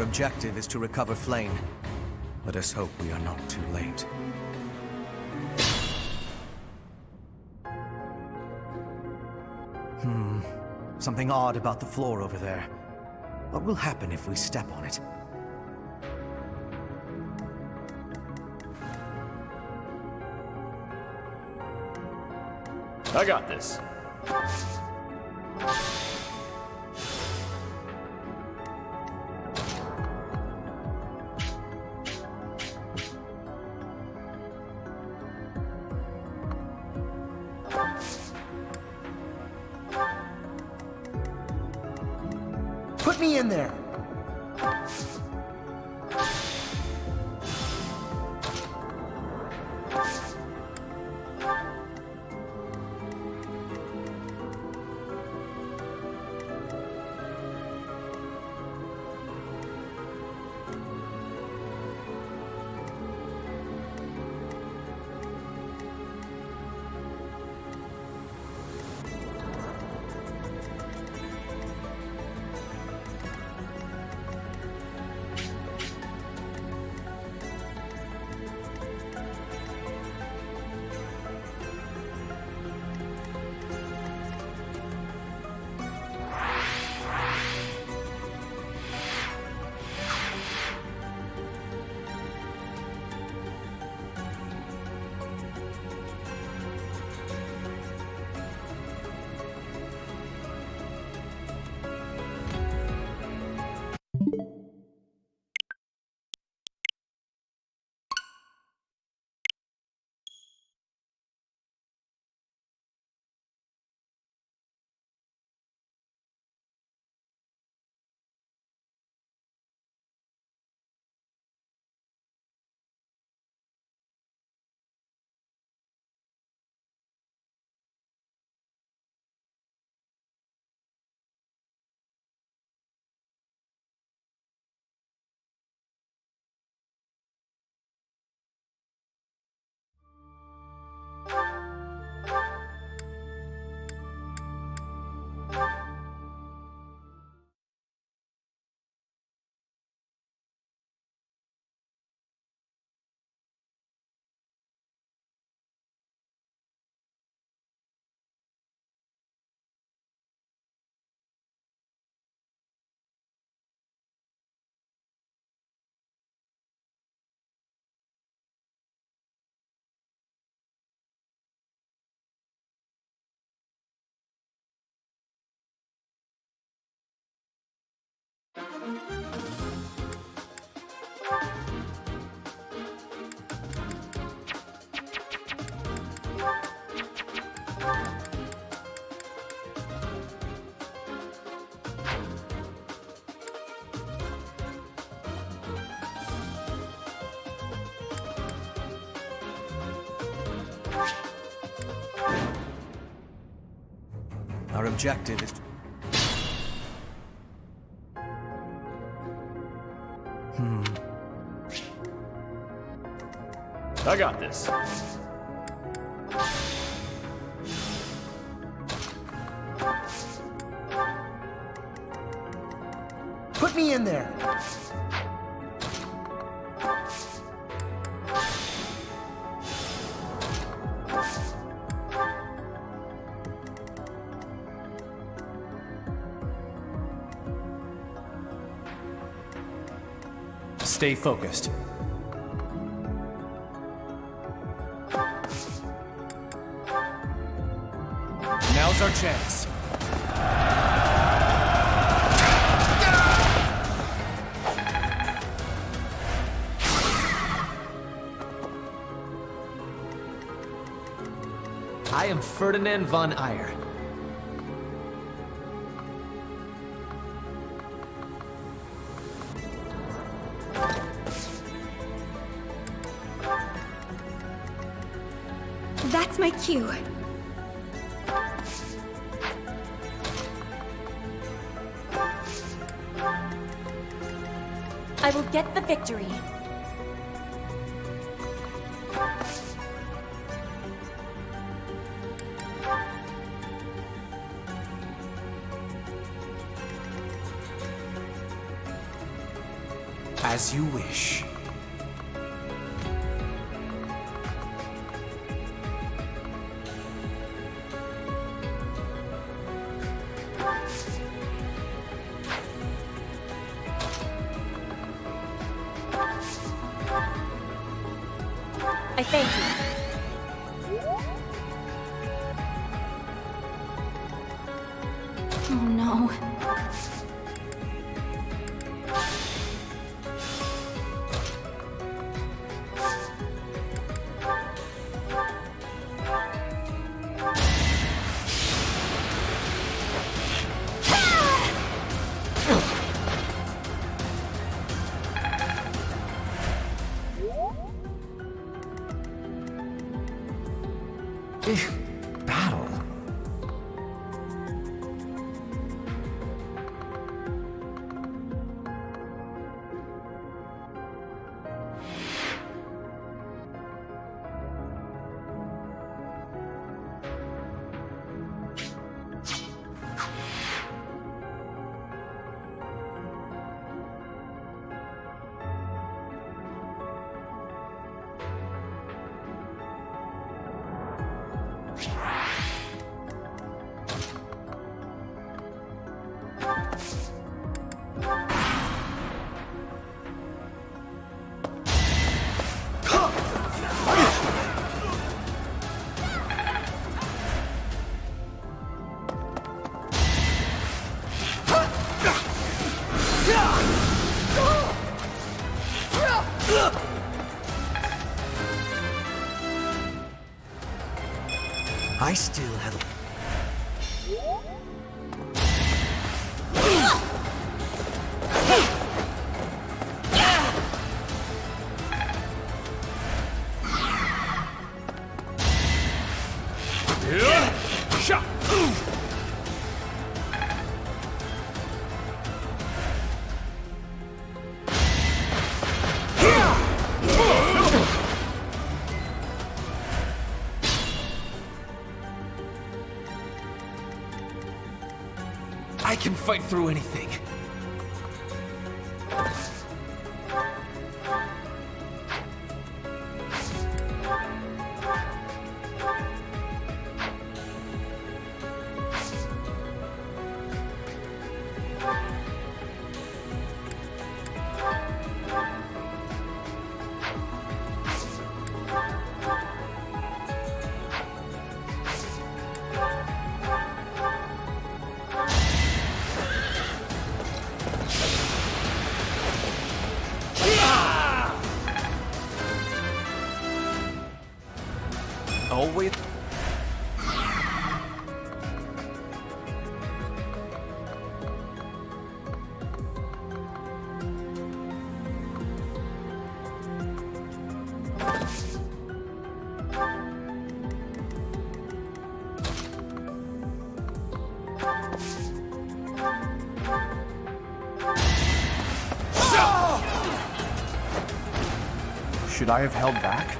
objective is to recover Flame. Let us hope we are not too late. Something odd about the floor over there. What will happen if we step on it? I got this. Put me in there! Our objective is to... I got this. Put me in there! Stay focused. Now's our chance. I am Ferdinand von Ayer. That's my cue. I will get the victory. As you wish. I thank you. Oh no. Battle. I still have... I can fight through anything. Always. Should I have held back?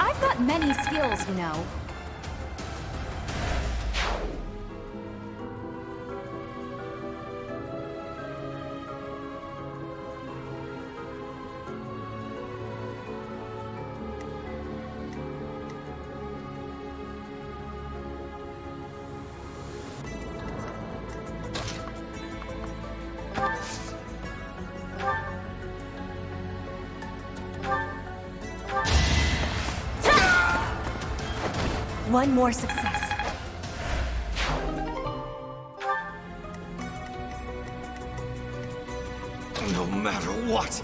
I've got many skills, you know. One more success. No matter what.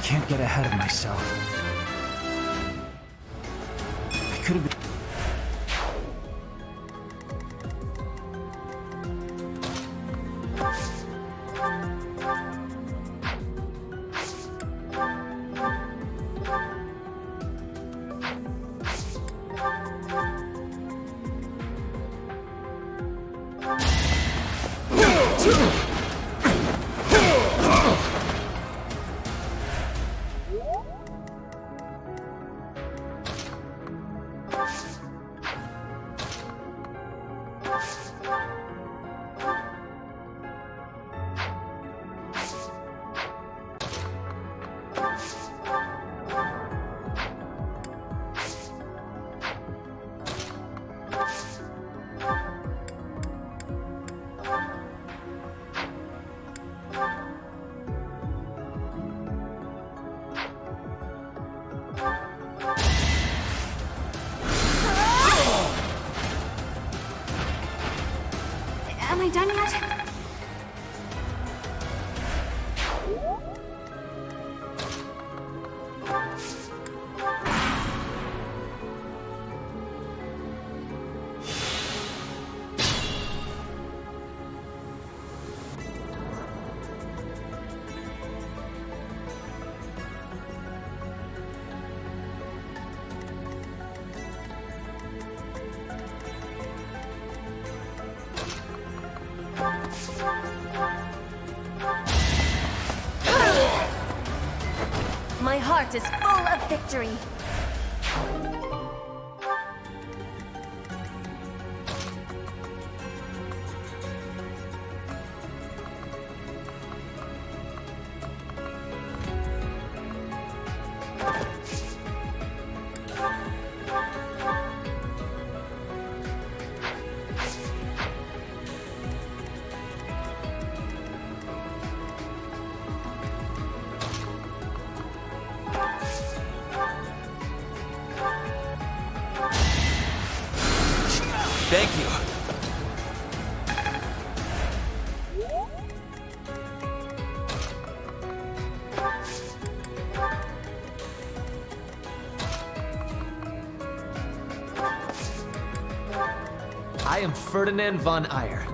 Can't get ahead of myself. I could have been... Am I done yet? My heart is full of victory. Thank you. I am Ferdinand von Eyre.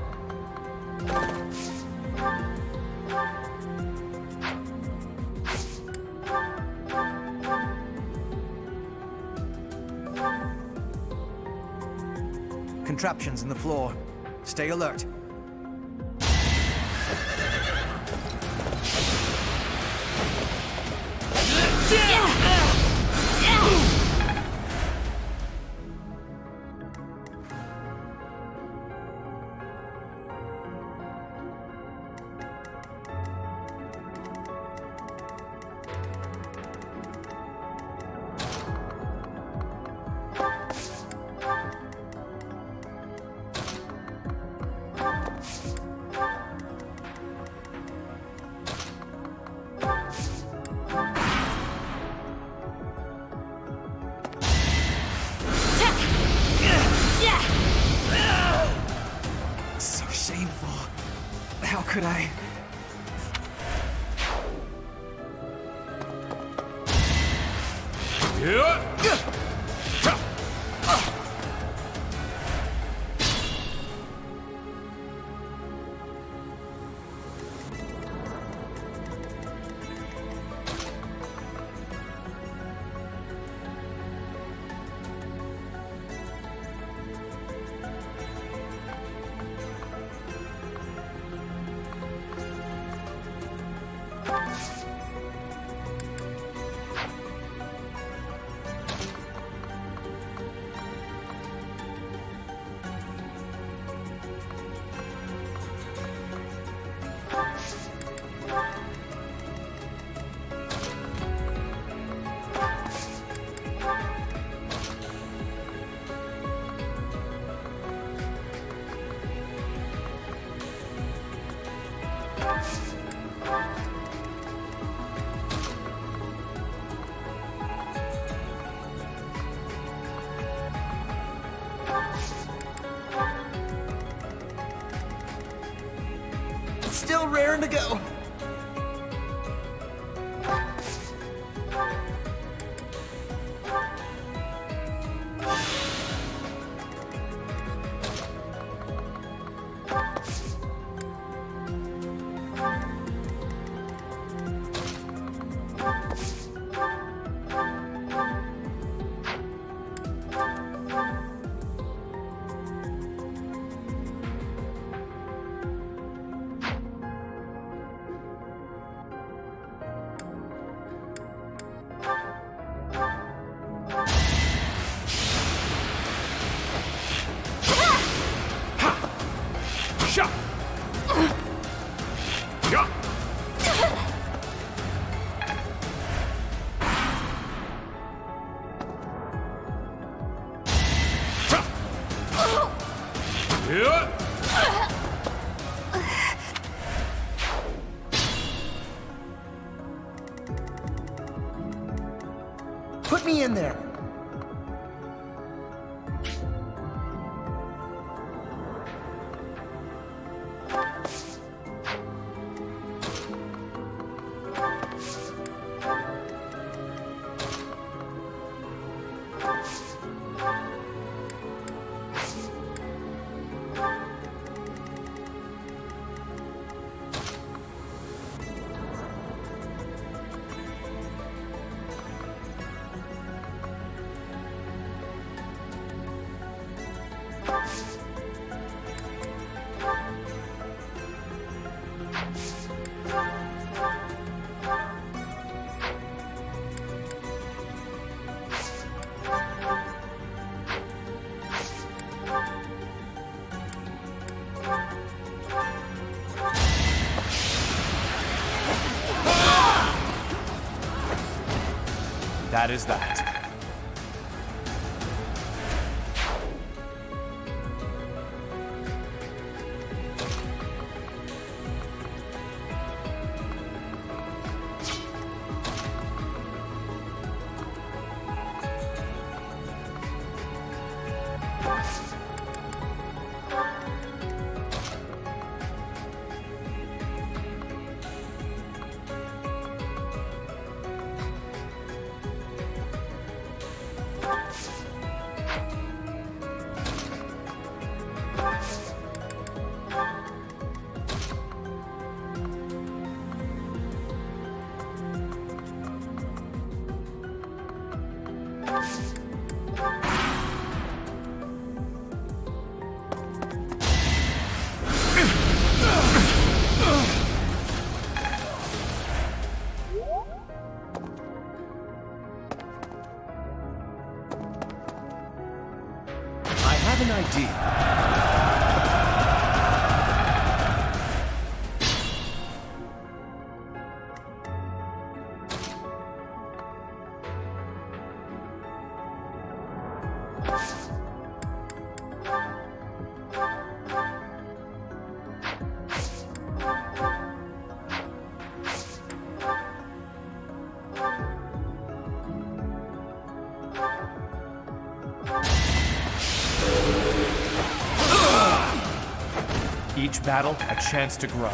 Contraptions in the floor. Stay alert. So shameful. How could I? raring to go. Put me in there. That is that. I have an idea. Each battle, a chance to grow.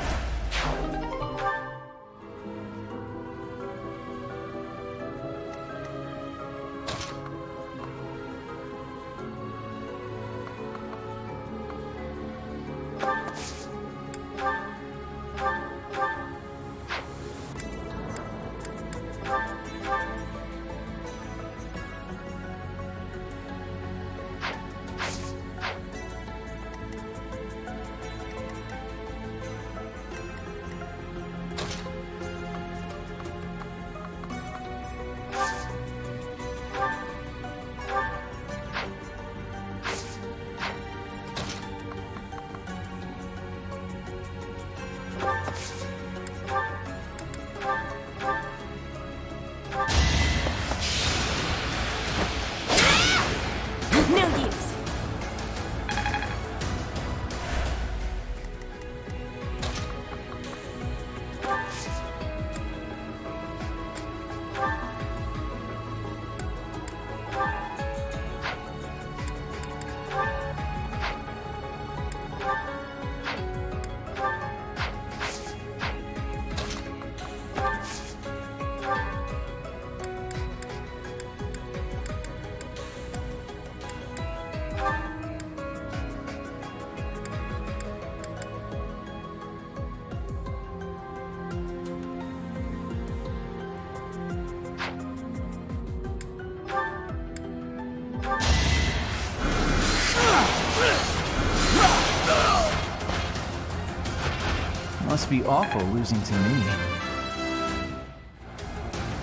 Must be awful losing to me.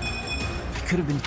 I could have been...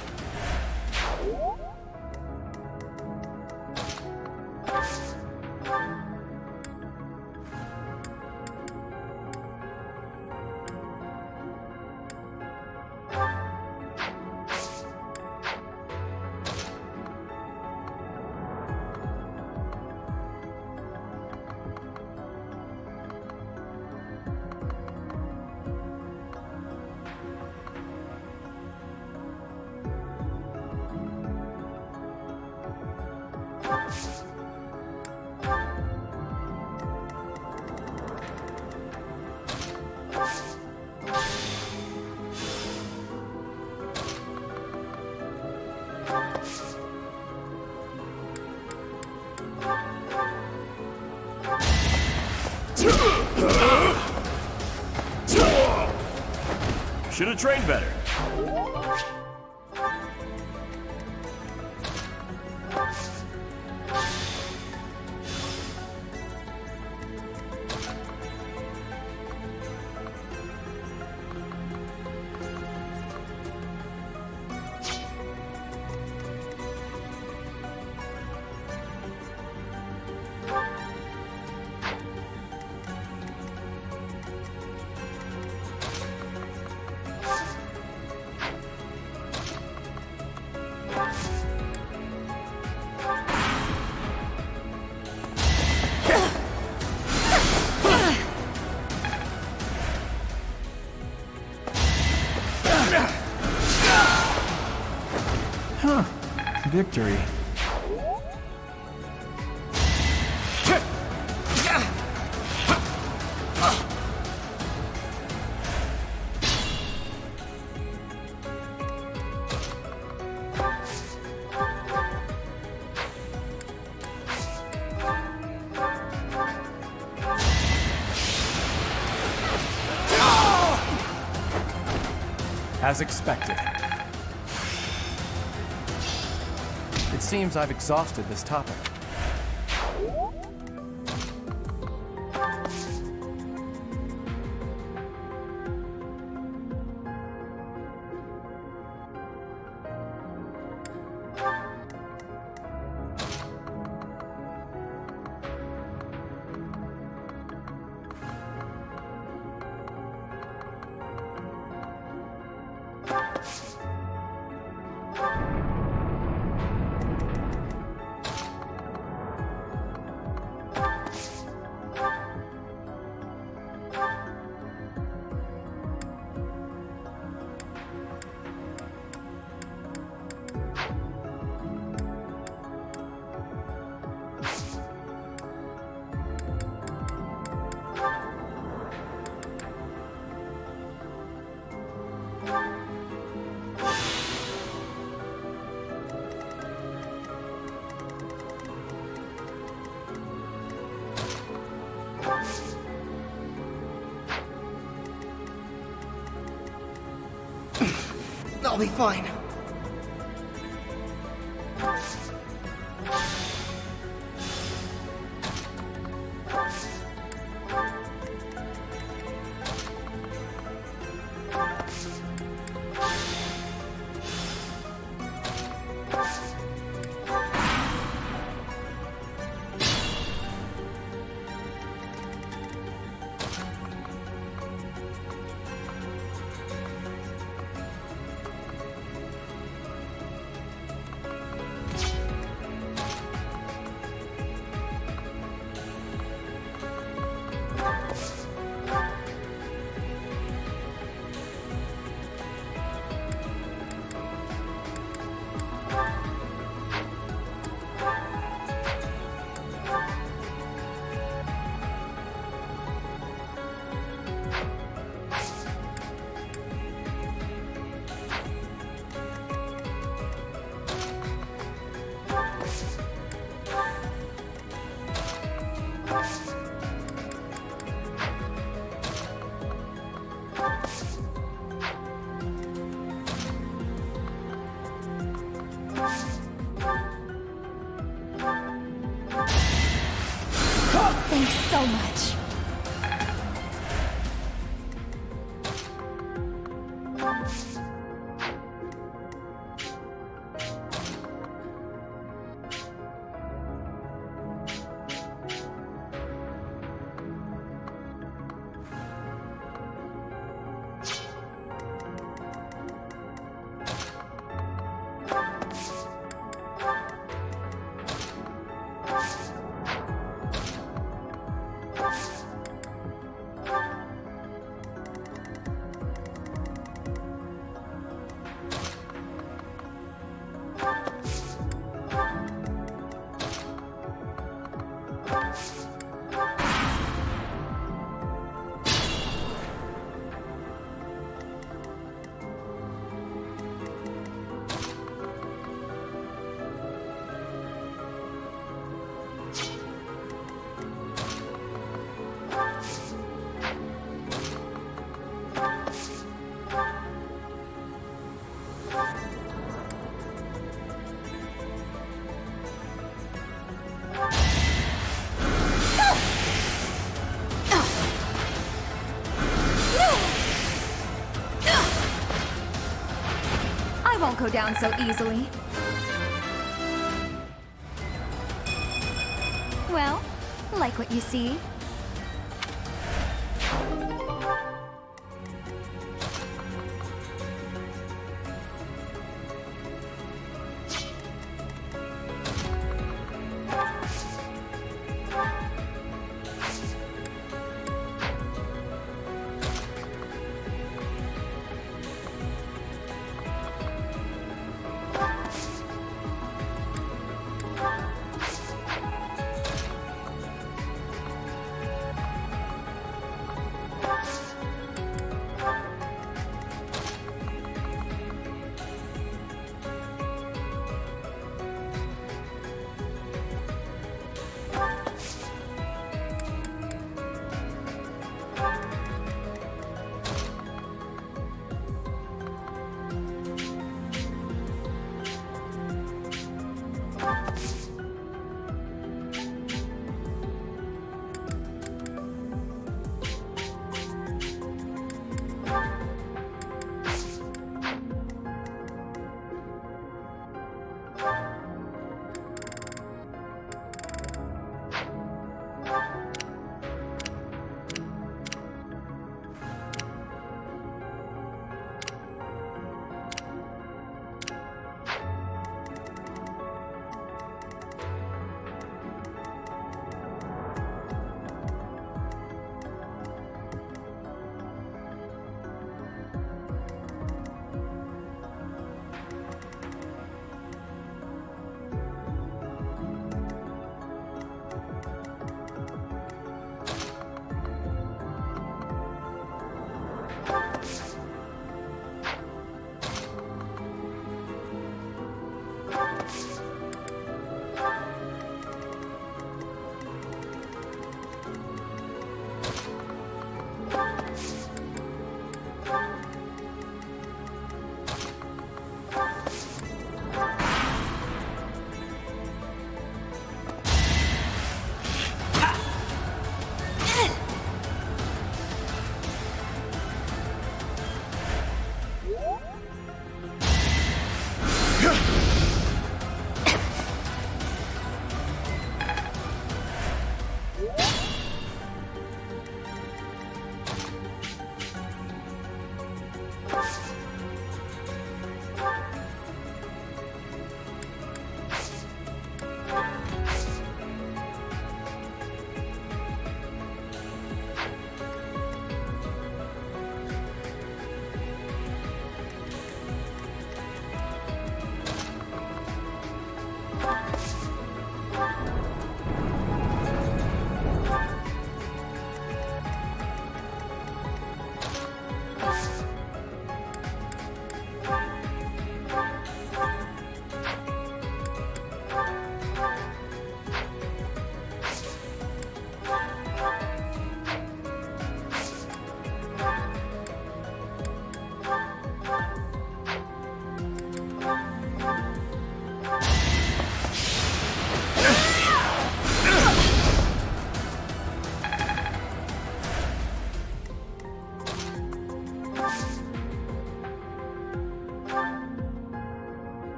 Should have trained better. Victory. As expected. It seems I've exhausted this topic. I'll be fine. I won't go down so easily. Well, like what you see.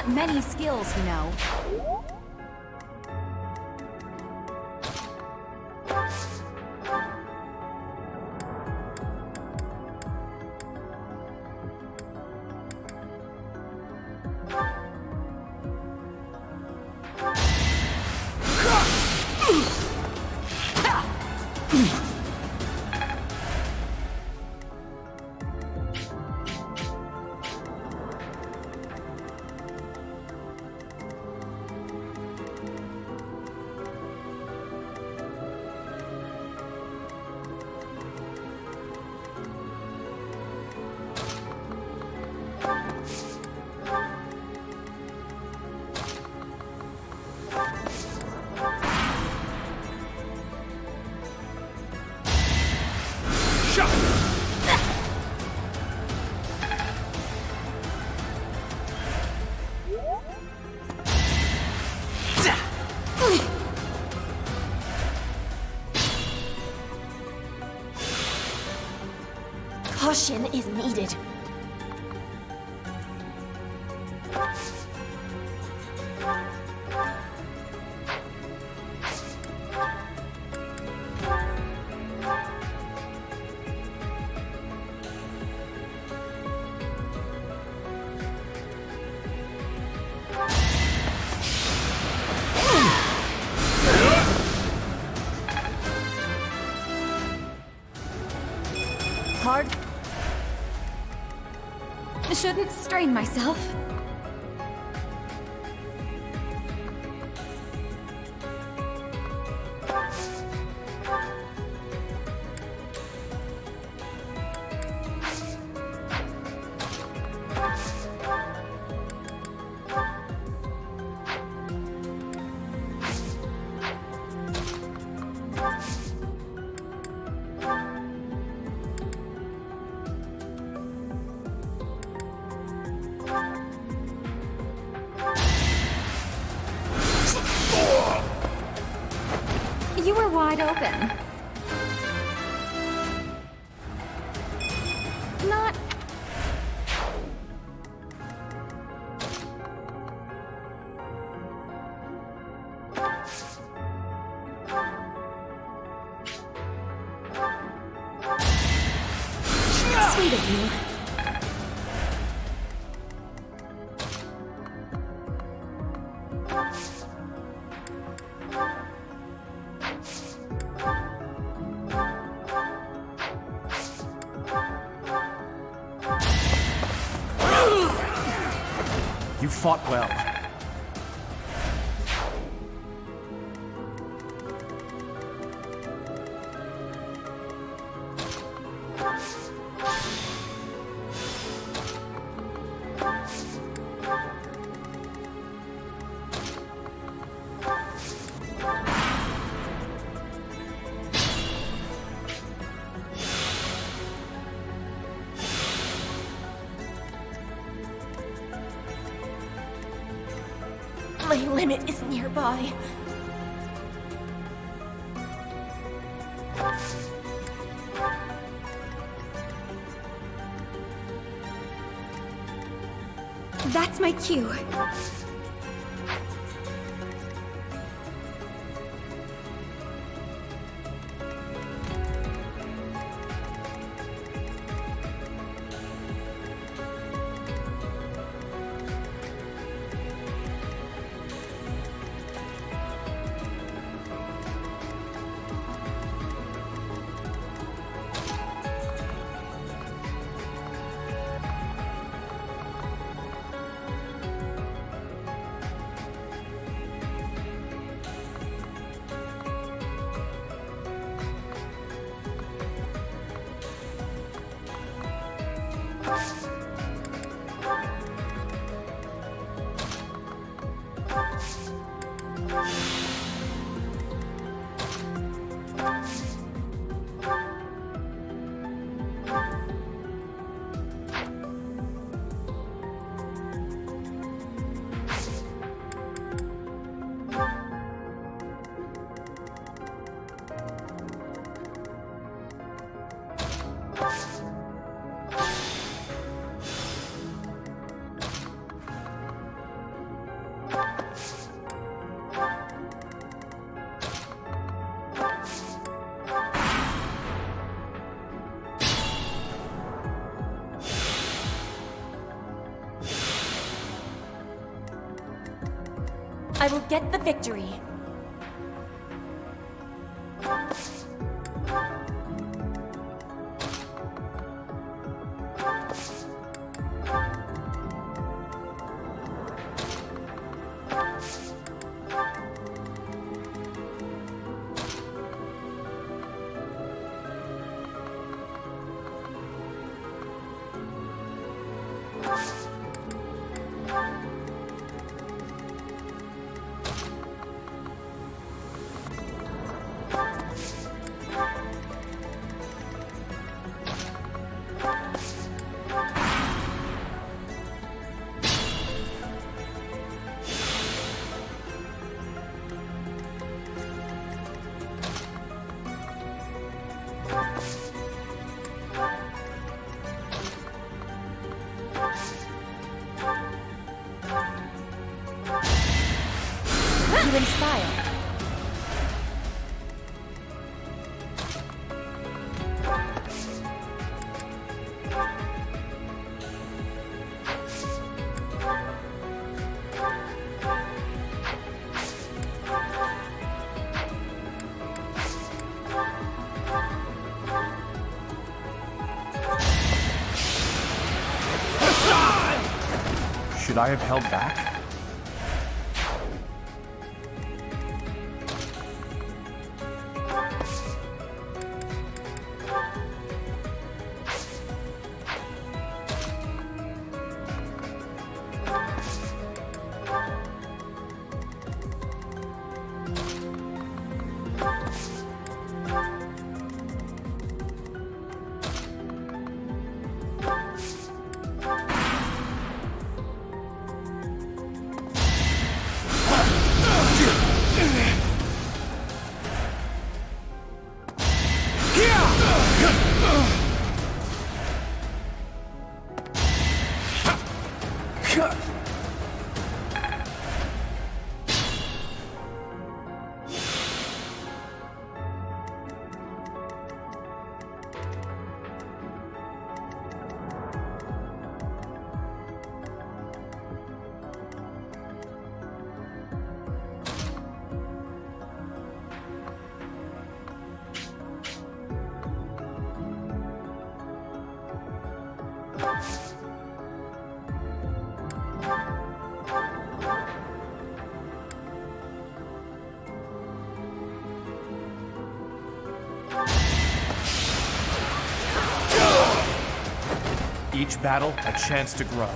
got many skills, you know. Caution is needed. Hard. Shouldn't strain myself. You were wide open. Not... Sweet of you. You fought well. My limit is nearby. That's my cue. I will get the victory. You inspire. Should I have held back? Each battle, a chance to grow.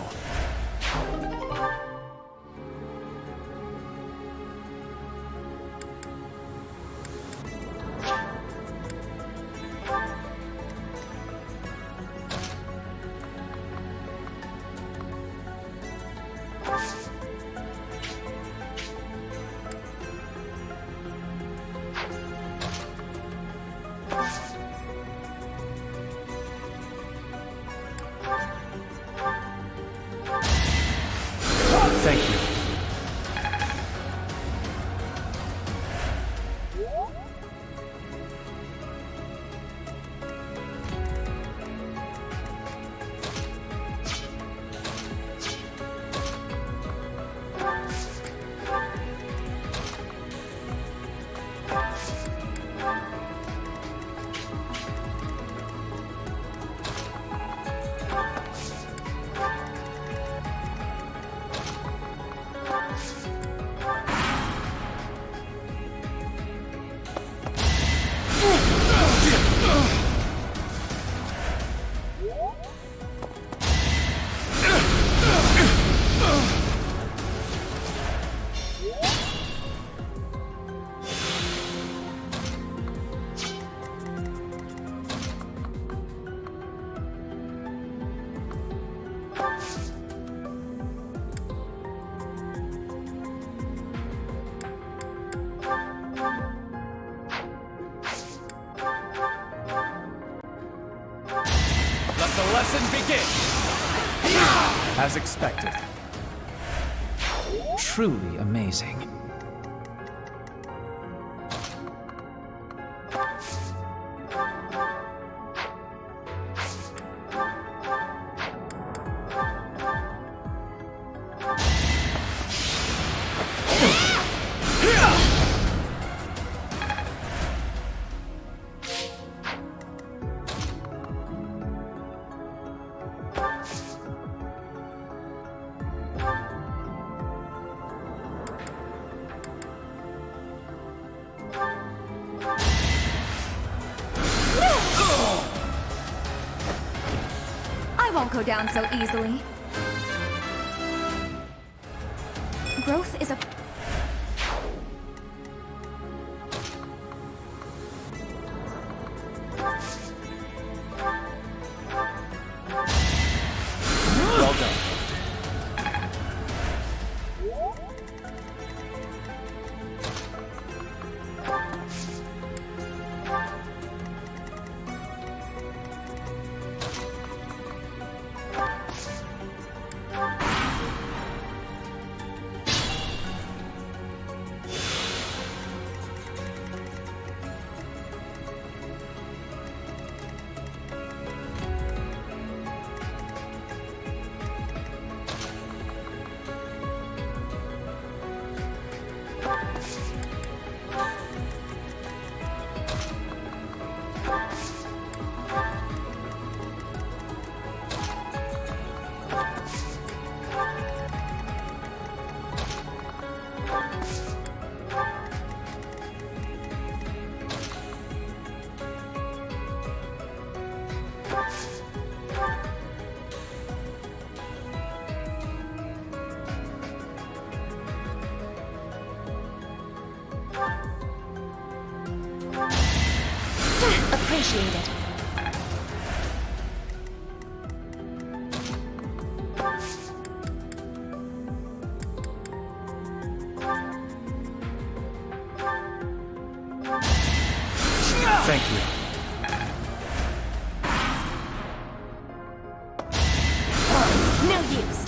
Thank you. Let the lesson begin! As expected. Truly amazing. won't go down so easily. Growth is a... Well done. Appreciated. Thank you. No use.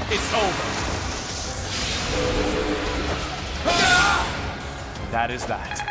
It's over. That is that.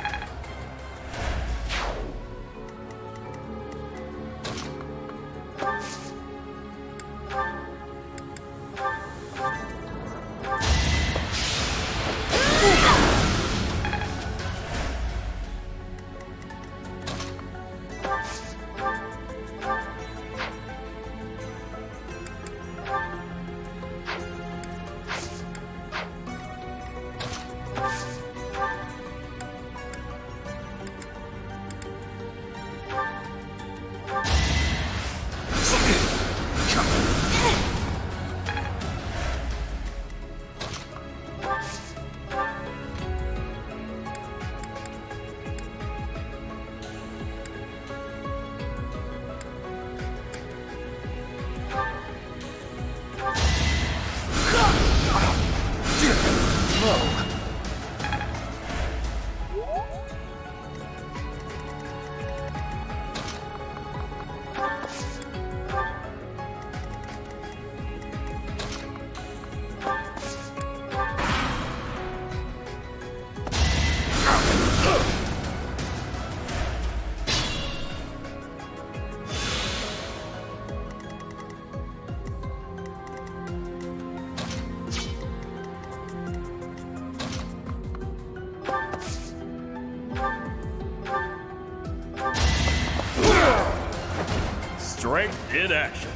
Strength in action.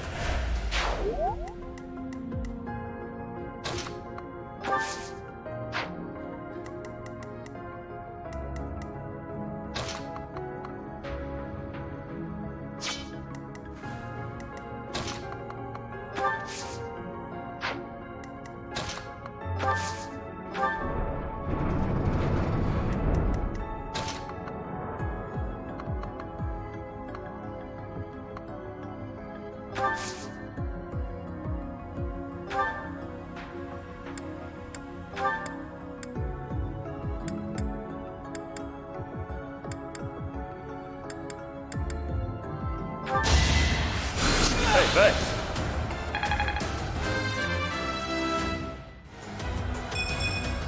Hey, thanks.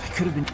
I could have been...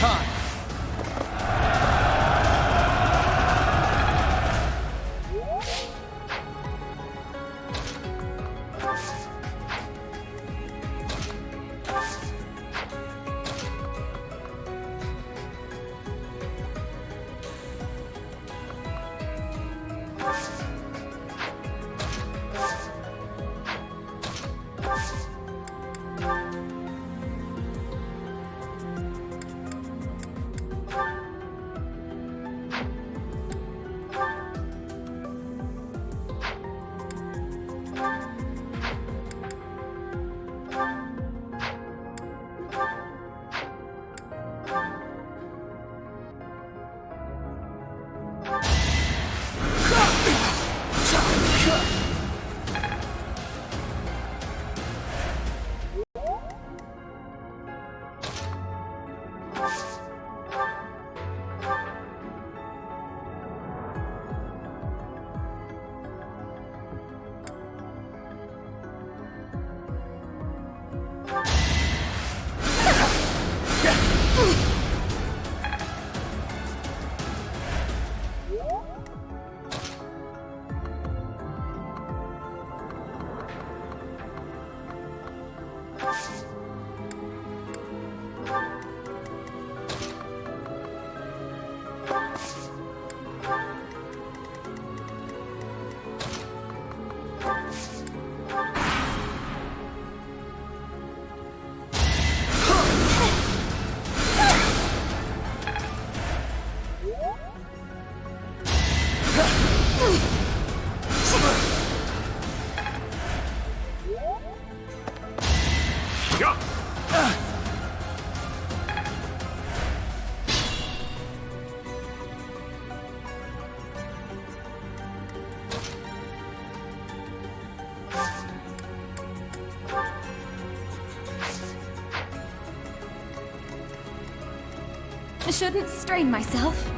time. I shouldn't strain myself.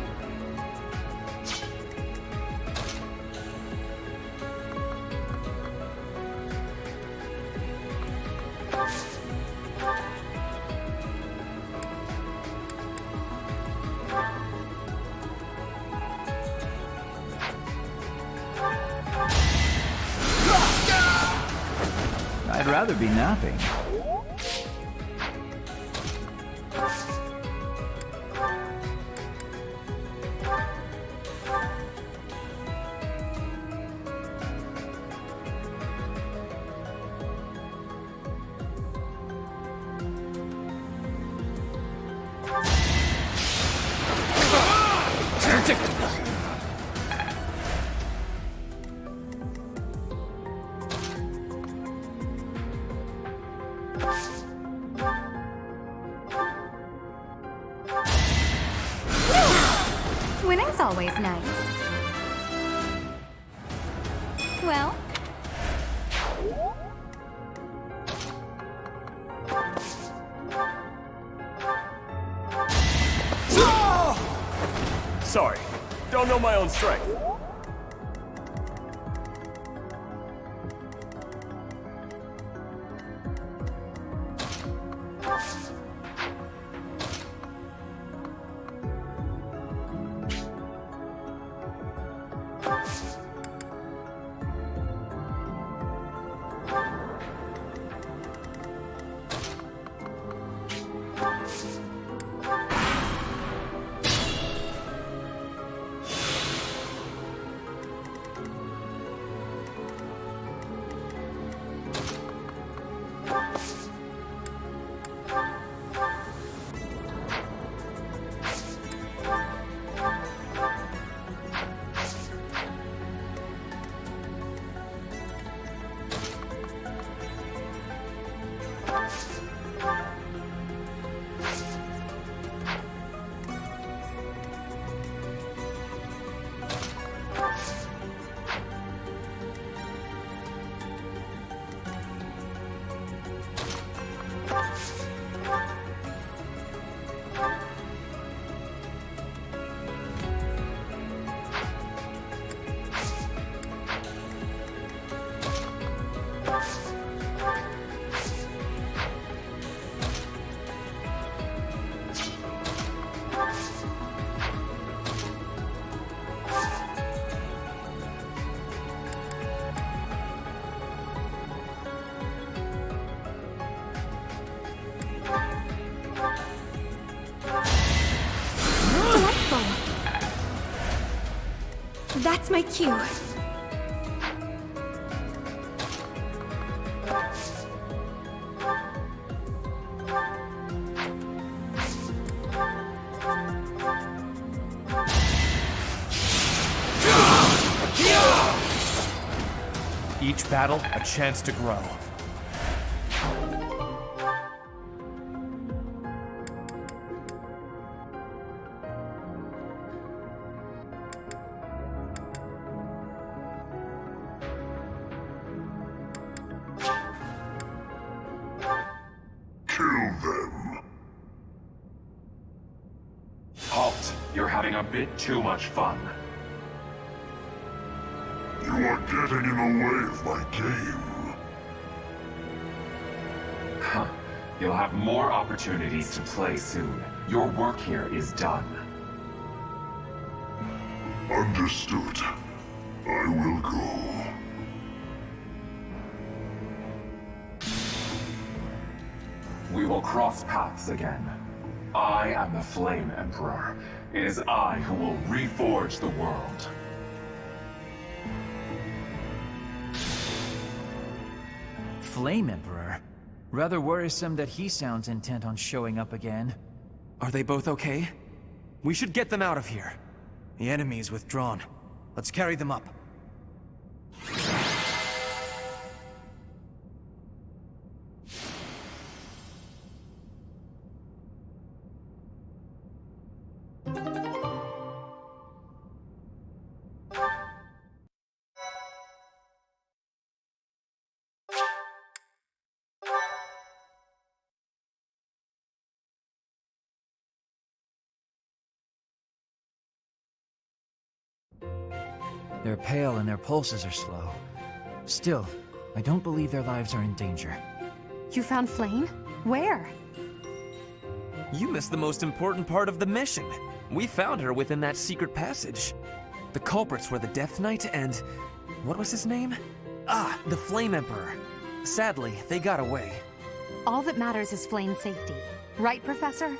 I'd rather be napping. Winning's always nice. Well, Sorry, don't know my own strength. That's my cue. Each battle, a chance to grow. Halt! You're having a bit too much fun. You are getting in the way of my game. Huh. You'll have more opportunities to play soon. Your work here is done. Understood. I will go. We will cross paths again. I am the Flame Emperor. It is I who will reforge the world. Flame Emperor? Rather worrisome that he sounds intent on showing up again. Are they both okay? We should get them out of here. The enemy is withdrawn. Let's carry them up. They're pale and their pulses are slow. Still, I don't believe their lives are in danger. You found Flame? Where? You missed the most important part of the mission. We found her within that secret passage. The culprits were the Death Knight and... what was his name? Ah, the Flame Emperor. Sadly, they got away. All that matters is Flame's safety. Right, Professor?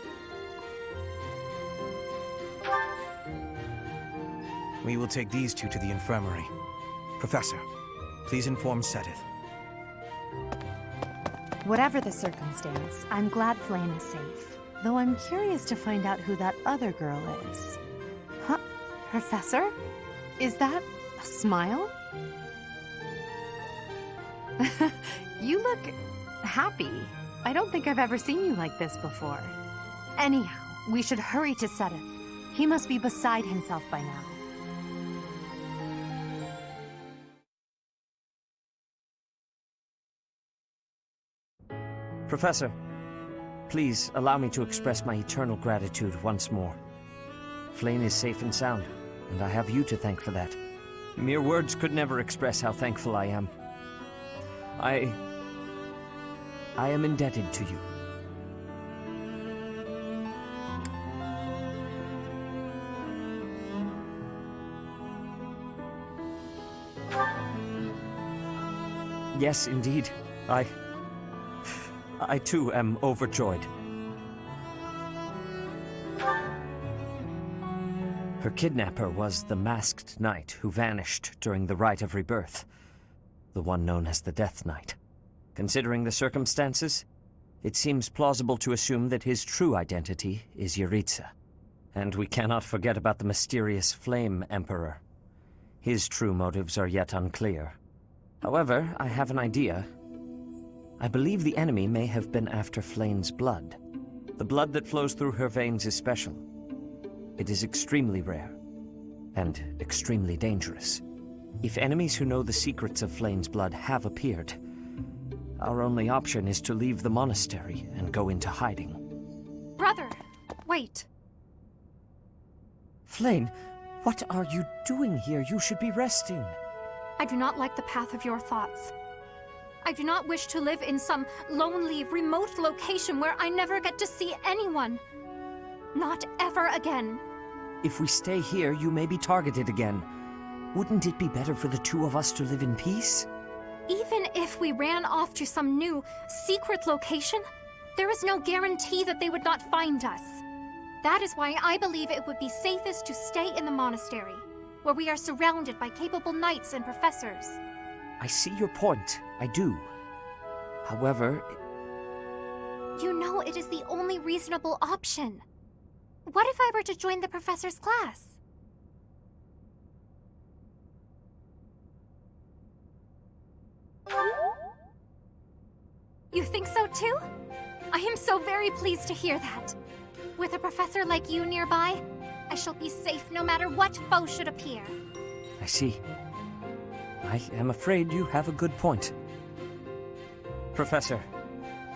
We will take these two to the infirmary. Professor, please inform Sedith. Whatever the circumstance, I'm glad Flame is safe. Though I'm curious to find out who that other girl is. Huh? Professor? Is that a smile? You look happy. I don't think I've ever seen you like this before. Anyhow, we should hurry to Sedith. He must be beside himself by now. Professor, please allow me to express my eternal gratitude once more. Flame is safe and sound, and I have you to thank for that. Mere words could never express how thankful I am. I am indebted to you. Yes, indeed. I too am overjoyed. Her kidnapper was the masked knight who vanished during the Rite of Rebirth, the one known as the Death Knight. Considering the circumstances, it seems plausible to assume that his true identity is Yaritza. And we cannot forget about the mysterious Flame Emperor. His true motives are yet unclear. However, I have an idea. I believe the enemy may have been after Flame's blood. The blood that flows through her veins is special. It is extremely rare, and extremely dangerous. If enemies who know the secrets of Flame's blood have appeared, our only option is to leave the monastery and go into hiding. Brother, wait. Flame, what are you doing here? You should be resting. I do not like the path of your thoughts. I do not wish to live in some lonely, remote location where I never get to see anyone. Not ever again. If we stay here, you may be targeted again. Wouldn't it be better for the two of us to live in peace? Even if we ran off to some new, secret location, there is no guarantee that they would not find us. That is why I believe it would be safest to stay in the monastery, where we are surrounded by capable knights and professors. I see your point. I do. However, You know it is the only reasonable option. What if I were to join the professor's class? You think so too? I am so very pleased to hear that. With a professor like you nearby, I shall be safe no matter what foe should appear. I see. I am afraid you have a good point. Professor,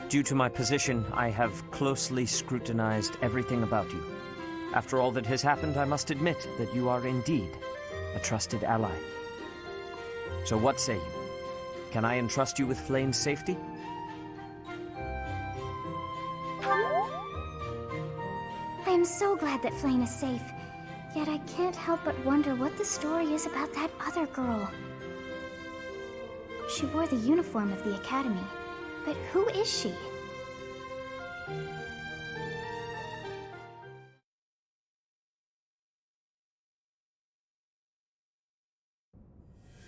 due to my position, I have closely scrutinized everything about you. After all that has happened, I must admit that you are indeed a trusted ally. So what say you? Can I entrust you with Flayn's safety? I am so glad that Flayn is safe. Yet I can't help but wonder what the story is about that other girl. She wore the uniform of the Academy. But who is she?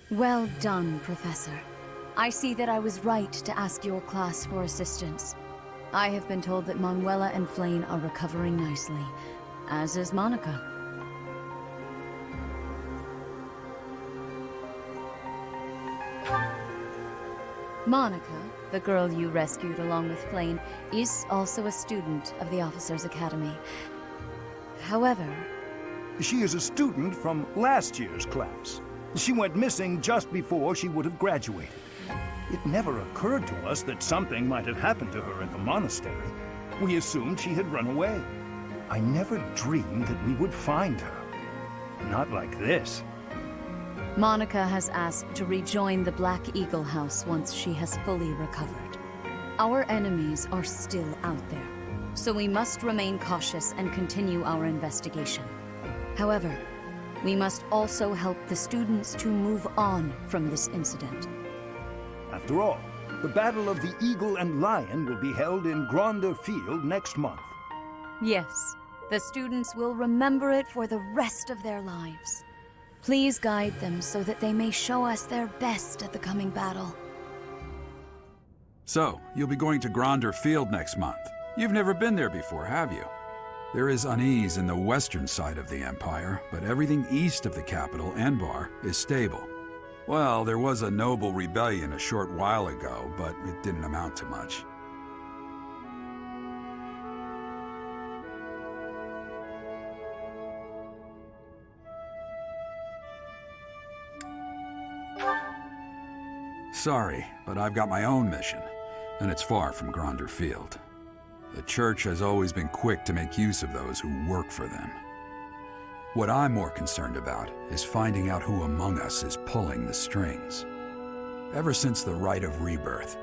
Well done, Professor. I see that I was right to ask your class for assistance. I have been told that Manuela and Flayn are recovering nicely, as is Monica. Monica, the girl you rescued along with Flayn, is also a student of the Officers' Academy. However... She is a student from last year's class. She went missing just before she would have graduated. It never occurred to us that something might have happened to her at the monastery. We assumed she had run away. I never dreamed that we would find her. Not like this. Monica has asked to rejoin the Black Eagle House once she has fully recovered. Our enemies are still out there, so we must remain cautious and continue our investigation. However, we must also help the students to move on from this incident. After all, the Battle of the Eagle and Lion will be held in Gronder Field next month. Yes, the students will remember it for the rest of their lives. Please guide them so that they may show us their best at the coming battle. So, you'll be going to Gronder Field next month. You've never been there before, have you? There is unease in the western side of the Empire, but everything east of the capital, Enbar, is stable. Well, there was a noble rebellion a short while ago, but it didn't amount to much. Sorry, but I've got my own mission, and it's far from Gronder Field. The Church has always been quick to make use of those who work for them. What I'm more concerned about is finding out who among us is pulling the strings. Ever since the Rite of Rebirth,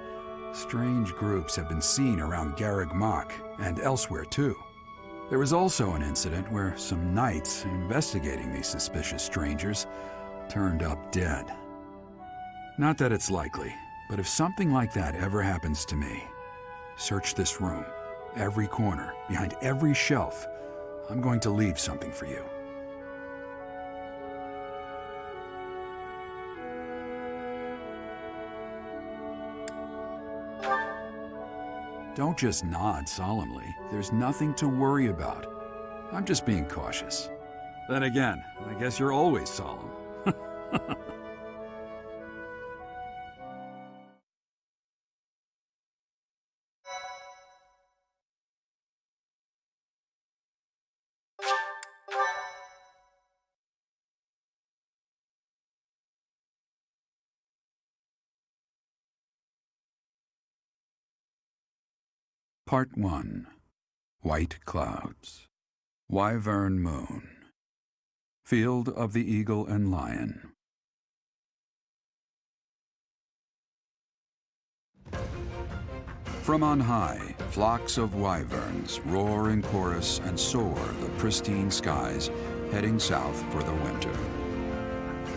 strange groups have been seen around Garreg Mach and elsewhere too. There was also an incident where some knights investigating these suspicious strangers turned up dead. Not that it's likely, but if something like that ever happens to me, search this room, every corner, behind every shelf. I'm going to leave something for you. Don't just nod solemnly. There's nothing to worry about. I'm just being cautious. Then again, I guess you're always solemn. Part 1. White Clouds. Wyvern Moon. Field of the Eagle and Lion. From on high, flocks of wyverns roar in chorus and soar the pristine skies, heading south for the winter.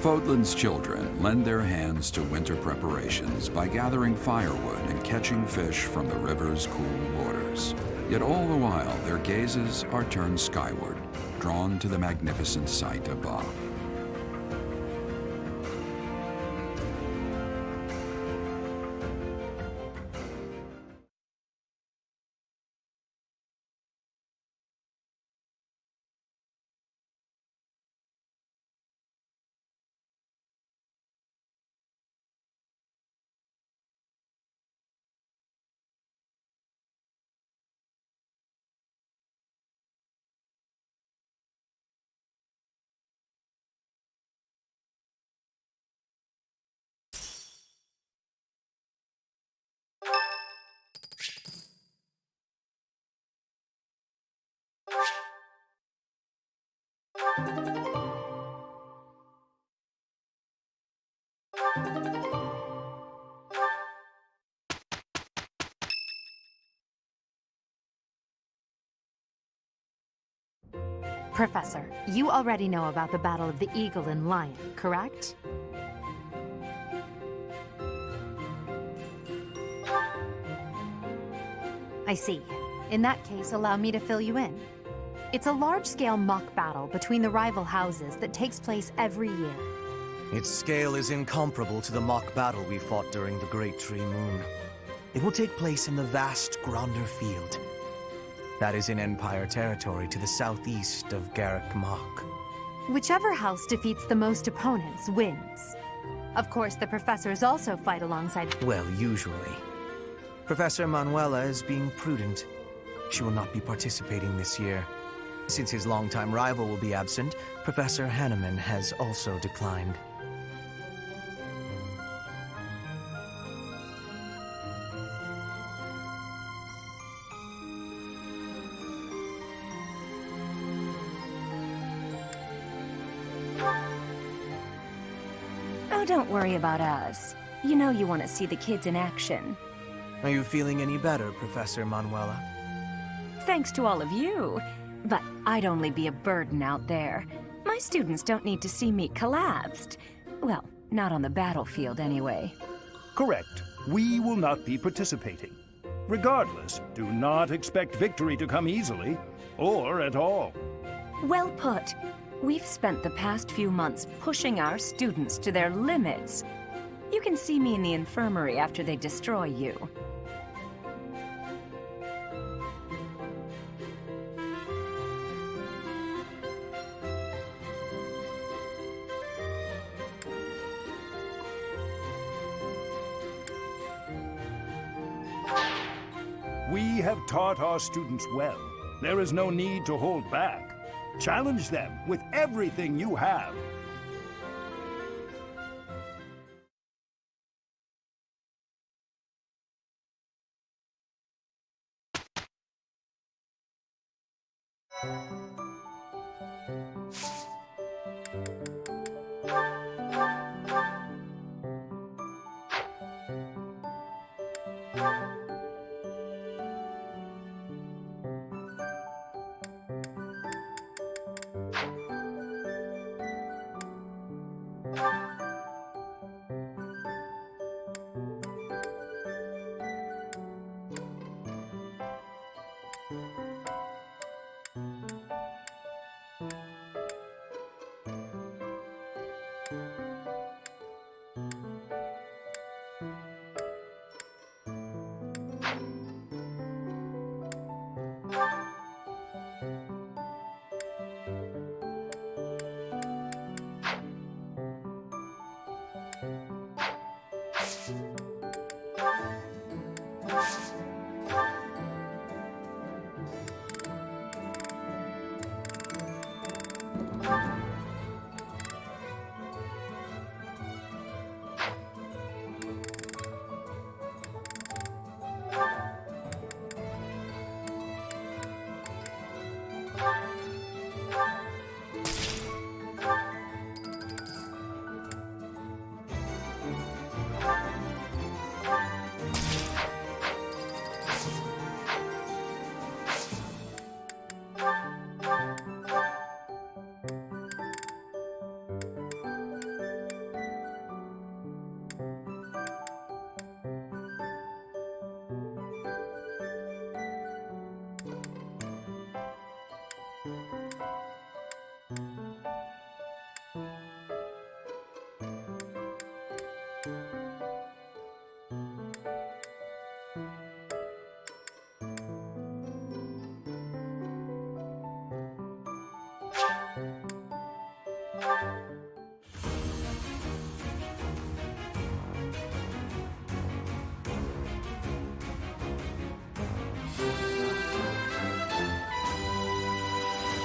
Fodlan's children lend their hands to winter preparations by gathering firewood and catching fish from the river's cool waters. Yet all the while, their gazes are turned skyward, drawn to the magnificent sight above. Professor, you already know about the Battle of the Eagle and Lion, correct? I see. In that case, allow me to fill you in. It's a large-scale mock battle between the rival houses that takes place every year. Its scale is incomparable to the mock battle we fought during the Great Tree Moon. It will take place in the vast Gronder Field. That is in Empire territory to the southeast of Garrick Mach. Whichever house defeats the most opponents wins. Of course, the professors also fight alongside... Well, usually. Professor Manuela is being prudent. She will not be participating this year. Since his longtime rival will be absent, Professor Hanneman has also declined. Oh, don't worry about us. You know you want to see the kids in action. Are you feeling any better, Professor Manuela? Thanks to all of you. But I'd only be a burden out there. My students don't need to see me collapsed. Well, not on the battlefield anyway. Correct. We will not be participating. Regardless, do not expect victory to come easily, or at all. Well put. We've spent the past few months pushing our students to their limits. You can see me in the infirmary after they destroy you. We have taught our students well. There is no need to hold back. Challenge them with everything you have.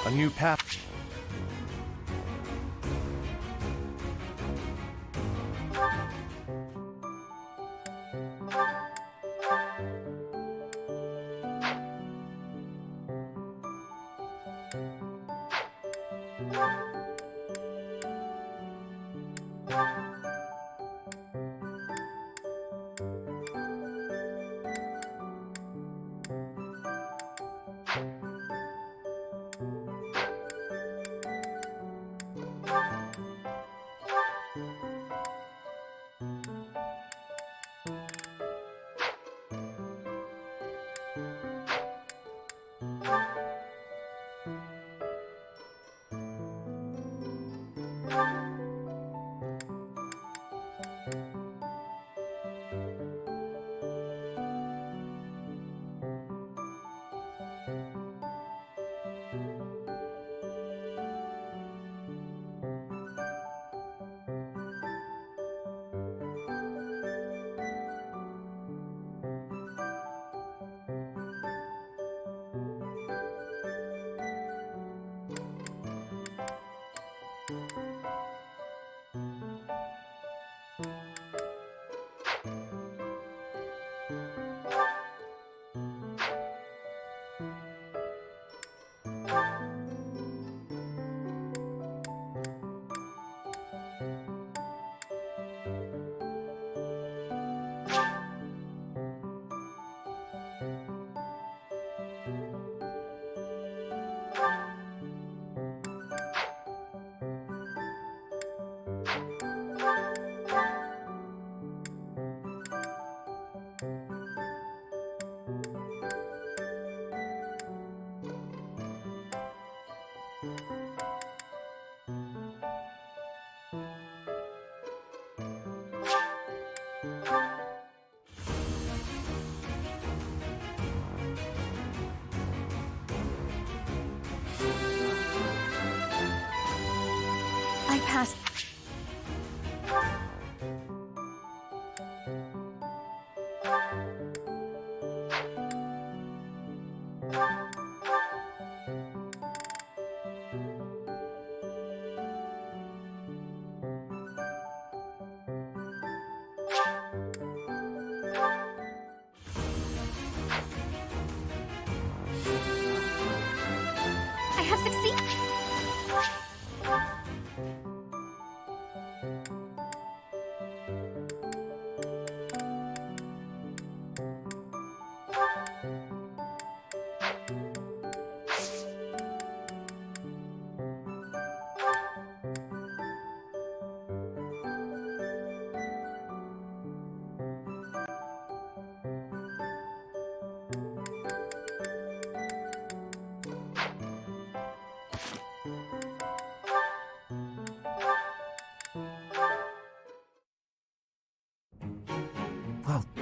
A new path. you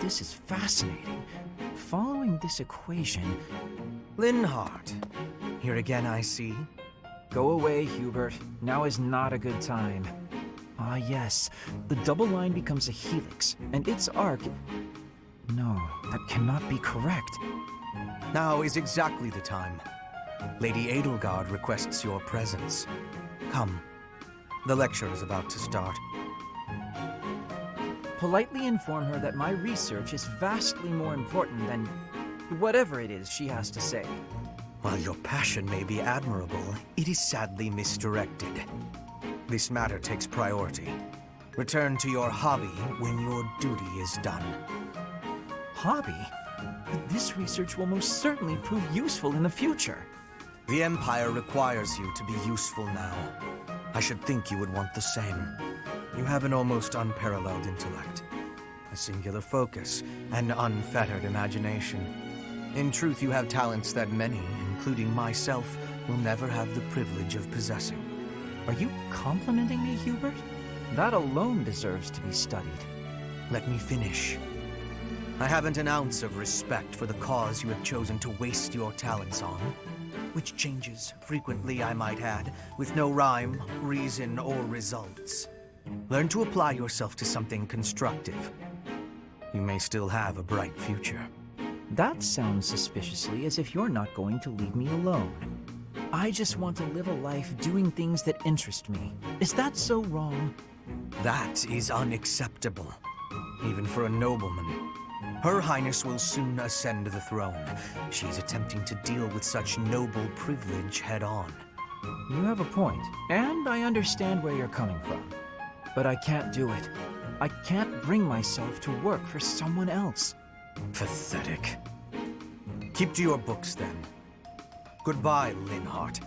this is fascinating. Following this equation... Linhardt. Here again, I see. Go away, Hubert. Now is not a good time. Ah, yes. The double line becomes a helix, and its arc... No, that cannot be correct. Now is exactly the time. Lady Edelgard requests your presence. Come. The lecture is about to start. Politely inform her that my research is vastly more important than whatever it is she has to say. While your passion may be admirable, it is sadly misdirected. This matter takes priority. Return to your hobby when your duty is done. Hobby? But this research will most certainly prove useful in the future. The Empire requires you to be useful now. I should think you would want the same. You have an almost unparalleled intellect, a singular focus, and unfettered imagination. In truth, you have talents that many, including myself, will never have the privilege of possessing. Are you complimenting me, Hubert? That alone deserves to be studied. Let me finish. I haven't an ounce of respect for the cause you have chosen to waste your talents on, which changes frequently, I might add, with no rhyme, reason, or results. Learn to apply yourself to something constructive. You may still have a bright future. That sounds suspiciously as if you're not going to leave me alone. I just want to live a life doing things that interest me. Is that so wrong? That is unacceptable, even for a nobleman. Her Highness will soon ascend the throne. She's attempting to deal with such noble privilege head-on. You have a point, and I understand where you're coming from. But I can't do it. I can't bring myself to work for someone else. Pathetic. Keep to your books, then. Goodbye, Linhardt.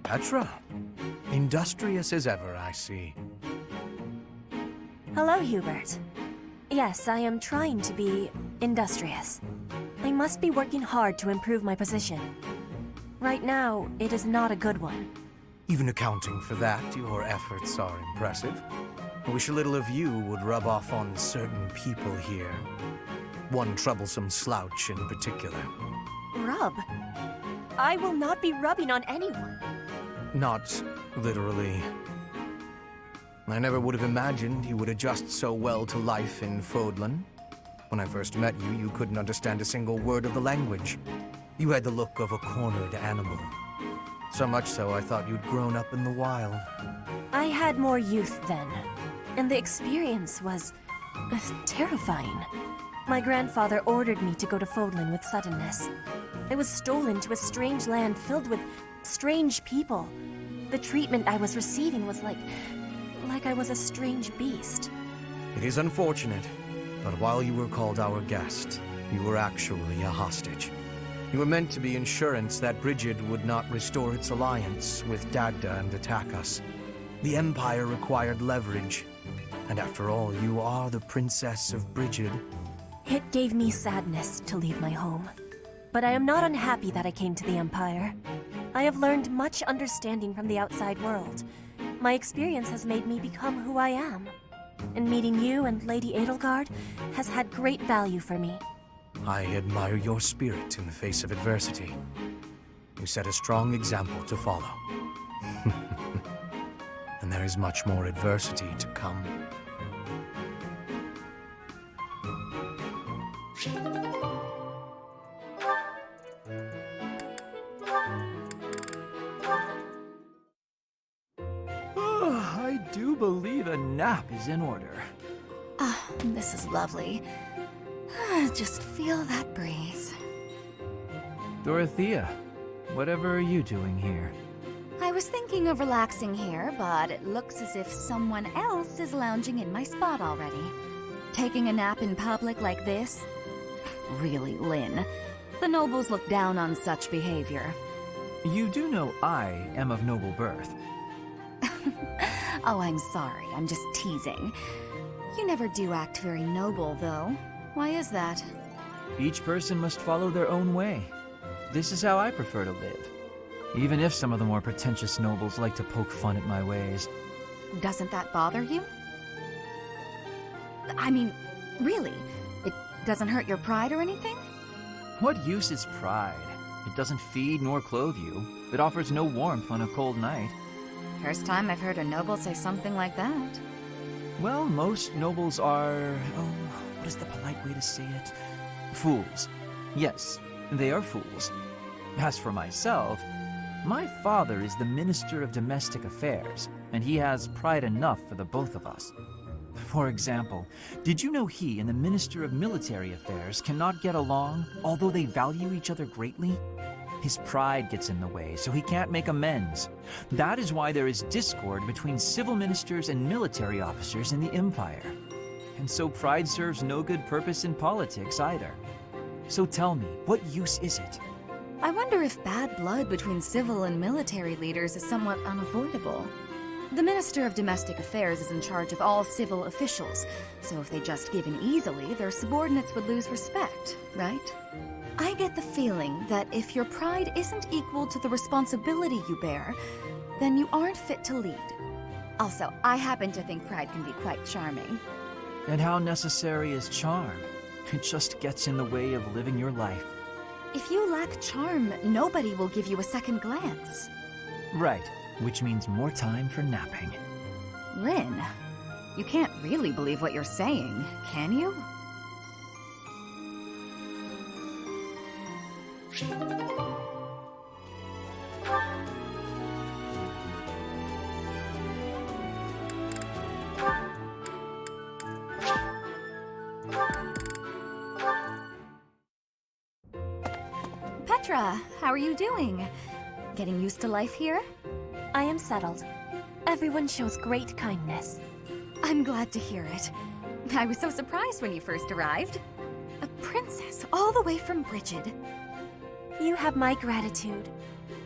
Petra. Industrious as ever, I see. Hello, Hubert. Yes, I am trying to be industrious. I must be working hard to improve my position. Right now, it is not a good one. Even accounting for that, your efforts are impressive. I wish a little of you would rub off on certain people here. One troublesome slouch in particular. Rub? I will not be rubbing on anyone. Not literally. I never would have imagined you would adjust so well to life in Fodlan. When I first met you, you couldn't understand a single word of the language. You had the look of a cornered animal. So much so, I thought you'd grown up in the wild. I had more youth then, and the experience was terrifying. My grandfather ordered me to go to Fodlan with suddenness. I was stolen to a strange land filled with strange people. The treatment I was receiving was like I was a strange beast. It is unfortunate, but while you were called our guest, you were actually a hostage. You were meant to be insurance that Brigid would not restore its alliance with Dagda and attack us. The Empire required leverage, and after all, you are the Princess of Brigid. It gave me sadness to leave my home, but I am not unhappy that I came to the Empire. I have learned much understanding from the outside world. My experience has made me become who I am. And meeting you and Lady Edelgard has had great value for me. I admire your spirit in the face of adversity. You set a strong example to follow. And there is much more adversity to come. I do believe a nap is in order. Ah, this is lovely. Just feel that breeze. Dorothea, whatever are you doing here? I was thinking of relaxing here, but it looks as if someone else is lounging in my spot already. Taking a nap in public like this? Really, Lynn. The nobles look down on such behavior. You do know I am of noble birth. Oh, I'm sorry. I'm just teasing. You never do act very noble, though. Why is that? Each person must follow their own way. this is how I prefer to live. Even if some of the more pretentious nobles like to poke fun at my ways. Doesn't that bother you? I mean, really? It doesn't hurt your pride or anything? What use is pride? It doesn't feed nor clothe you. It offers no warmth on a cold night. First time I've heard a noble say something like that. Well, most nobles are... oh, what is the polite way to say it? Fools. Yes, they are fools. As for myself, my father is the Minister of Domestic Affairs, and he has pride enough for the both of us. For example, did you know he and the Minister of Military Affairs cannot get along, although they value each other greatly? His pride gets in the way, so he can't make amends. That is why there is discord between civil ministers and military officers in the Empire. And so pride serves no good purpose in politics either. So tell me, what use is it? I wonder if bad blood between civil and military leaders is somewhat unavoidable. The Minister of Domestic Affairs is in charge of all civil officials, so if they just give in easily, their subordinates would lose respect, right? I get the feeling that if your pride isn't equal to the responsibility you bear, then you aren't fit to lead. Also, I happen to think pride can be quite charming. And how necessary is charm? It just gets in the way of living your life. If you lack charm, nobody will give you a second glance. Right, which means more time for napping. Lynn, you can't really believe what you're saying, can you? Petra, how are you doing? Getting used to life here? I am settled. Everyone shows great kindness. I'm glad to hear it. I was so surprised when you first arrived. A princess all the way from Brigid. You have my gratitude.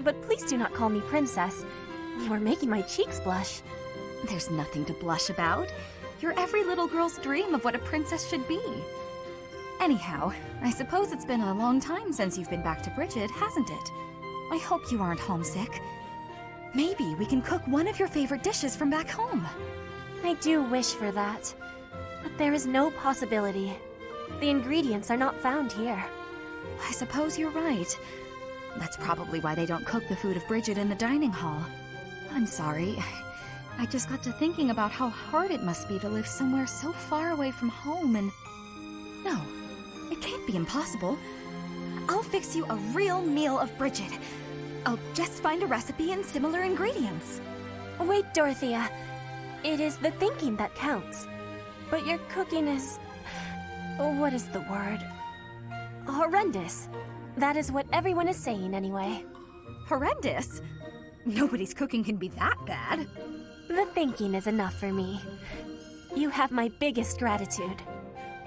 But please do not call me princess. You are making my cheeks blush. There's nothing to blush about. You're every little girl's dream of what a princess should be. Anyhow, I suppose it's been a long time since you've been back to Brigid, hasn't it? I hope you aren't homesick. Maybe we can cook one of your favorite dishes from back home. I do wish for that. But there is no possibility. The ingredients are not found here. I suppose you're right. That's probably why they don't cook the food of Brigid in the dining hall. I'm sorry. I just got to thinking about how hard it must be to live somewhere so far away from home and... No, it can't be impossible. I'll fix you a real meal of Brigid. I'll just find a recipe and similar ingredients. Wait, Dorothea. It is the thinking that counts. But your cooking is... what is the word? Horrendous. That is what everyone is saying anyway. Horrendous? Nobody's cooking can be that bad. The thinking is enough for me. You have my biggest gratitude.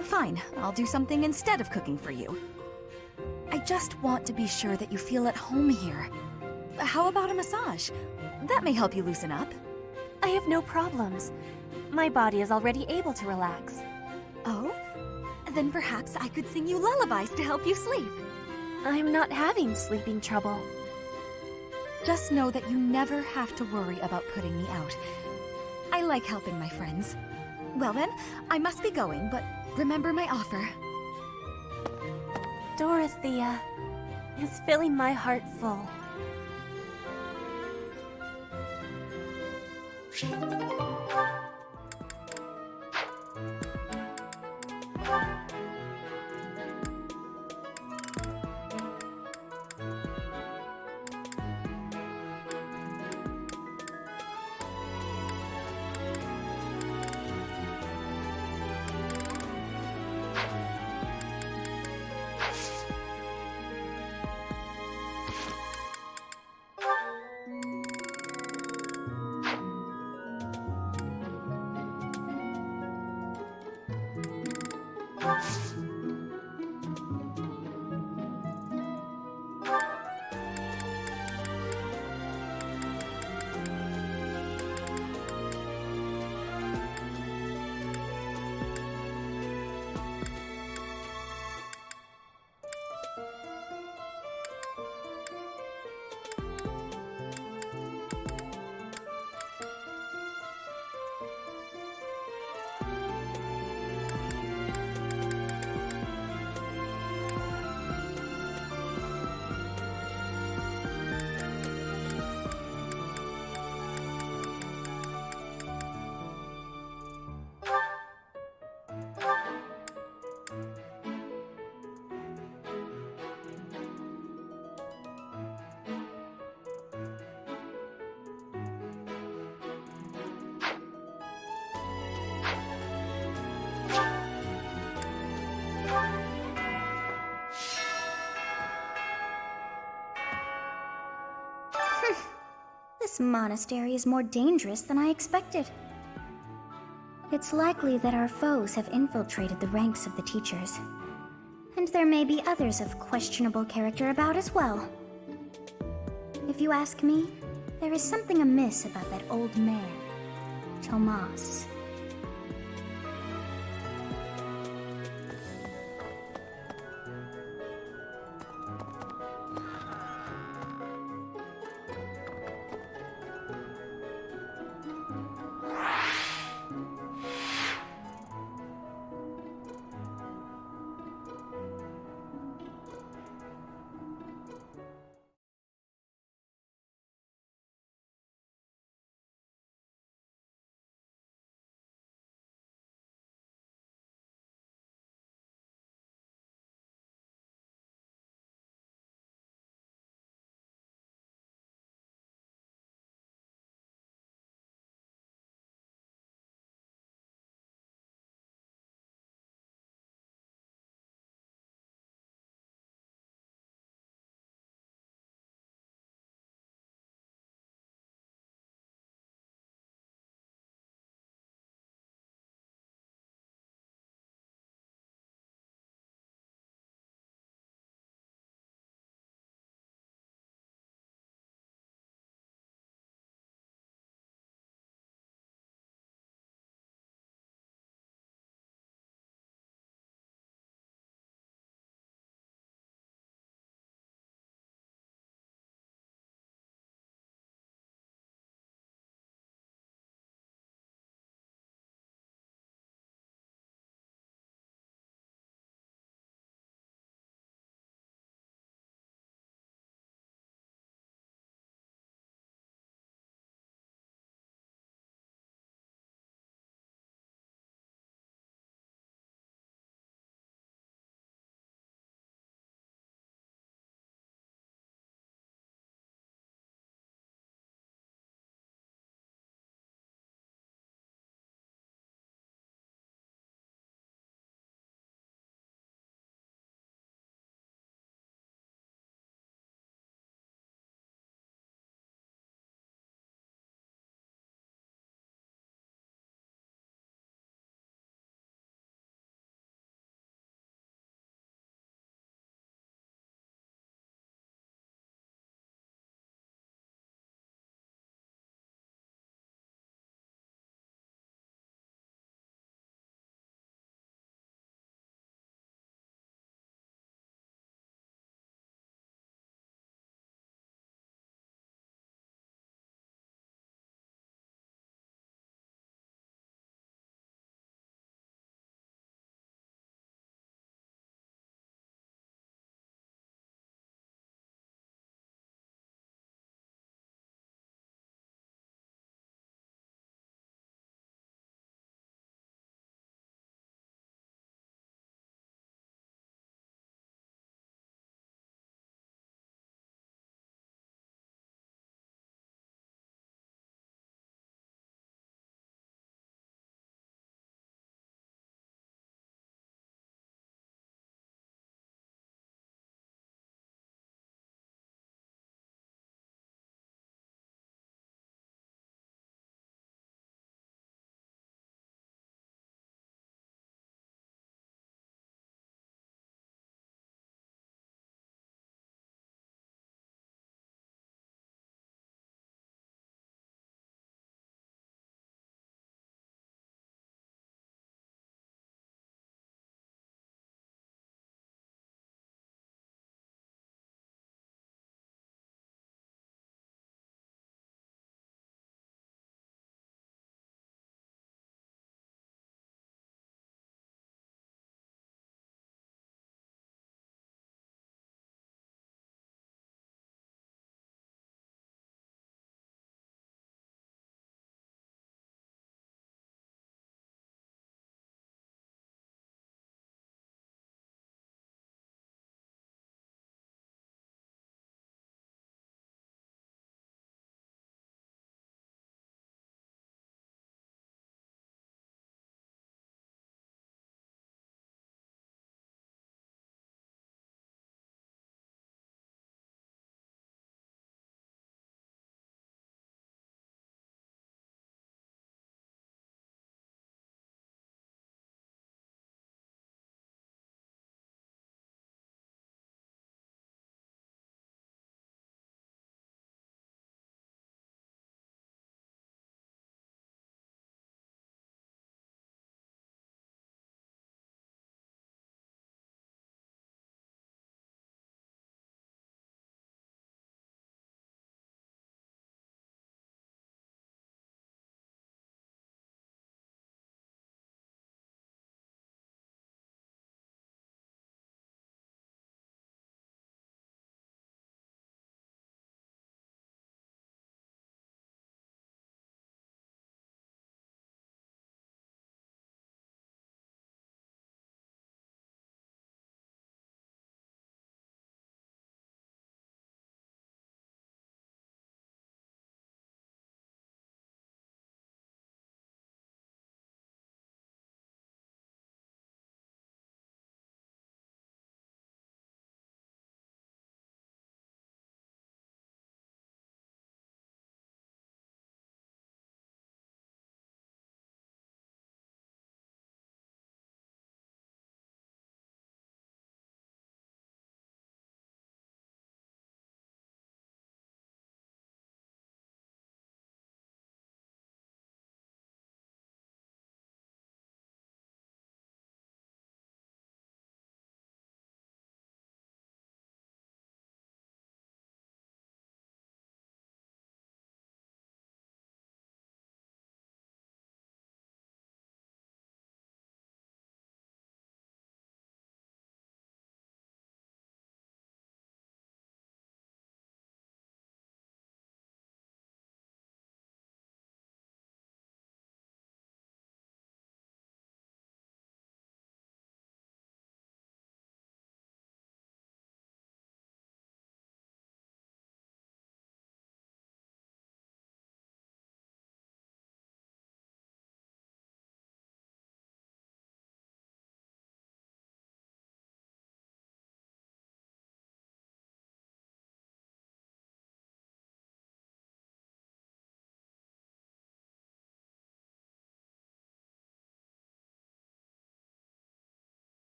Fine, I'll do something instead of cooking for you. I just want to be sure that you feel at home here. How about a massage? That may help you loosen up. I have no problems. My body is already able to relax. Oh? Then perhaps I could sing you lullabies to help you sleep. I'm not having sleeping trouble. Just know that you never have to worry about putting me out. I like helping my friends. Well then, I must be going, but remember my offer. Dorothea is filling my heart full. This monastery is more dangerous than I expected. It's likely that our foes have infiltrated the ranks of the teachers. And there may be others of questionable character about as well. If you ask me, there is something amiss about that old man, Tomas.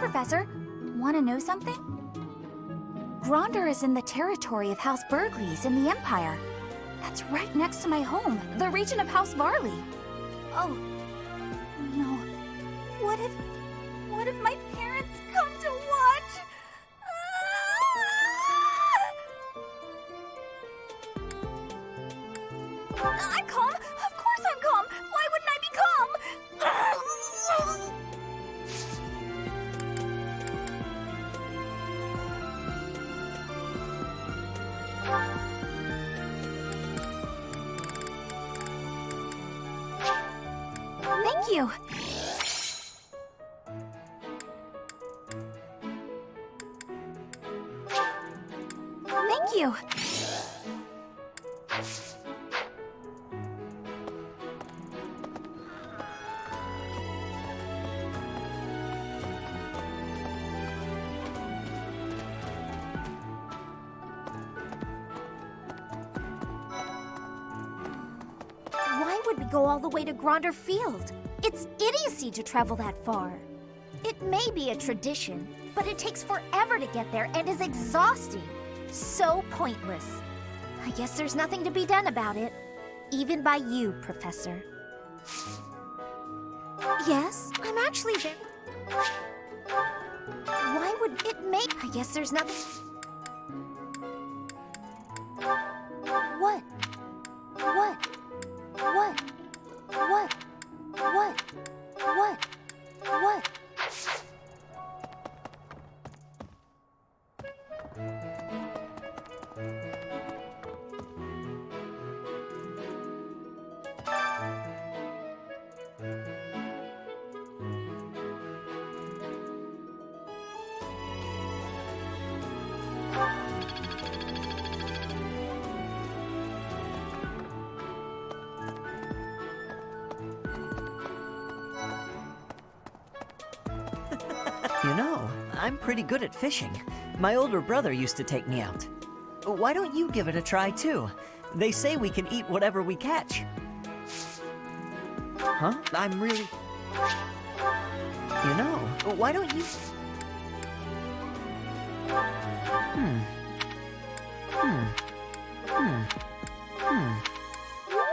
Professor. Want to know something? Gronder is in the territory of House Burgleys in the Empire. That's right next to my home, the region of House Varley. Oh, no. What if my parents come to watch? I'm calm. Of course I'm calm. Why wouldn't I be calm? Thank you. Thank you. Why would we go all the way to Gronder Field? It's idiocy to travel that far. It may be a tradition, but it takes forever to get there and is exhausting. So pointless. I guess there's nothing to be done about it. Even by you, Professor. Yes, I'm actually very... Why would it make... I guess there's nothing... What? What? What? What? What? What? What? You know, I'm pretty good at fishing. My older brother used to take me out. Why don't you give it a try, too? They say we can eat whatever we catch. Huh? I'm really... You know, why don't you...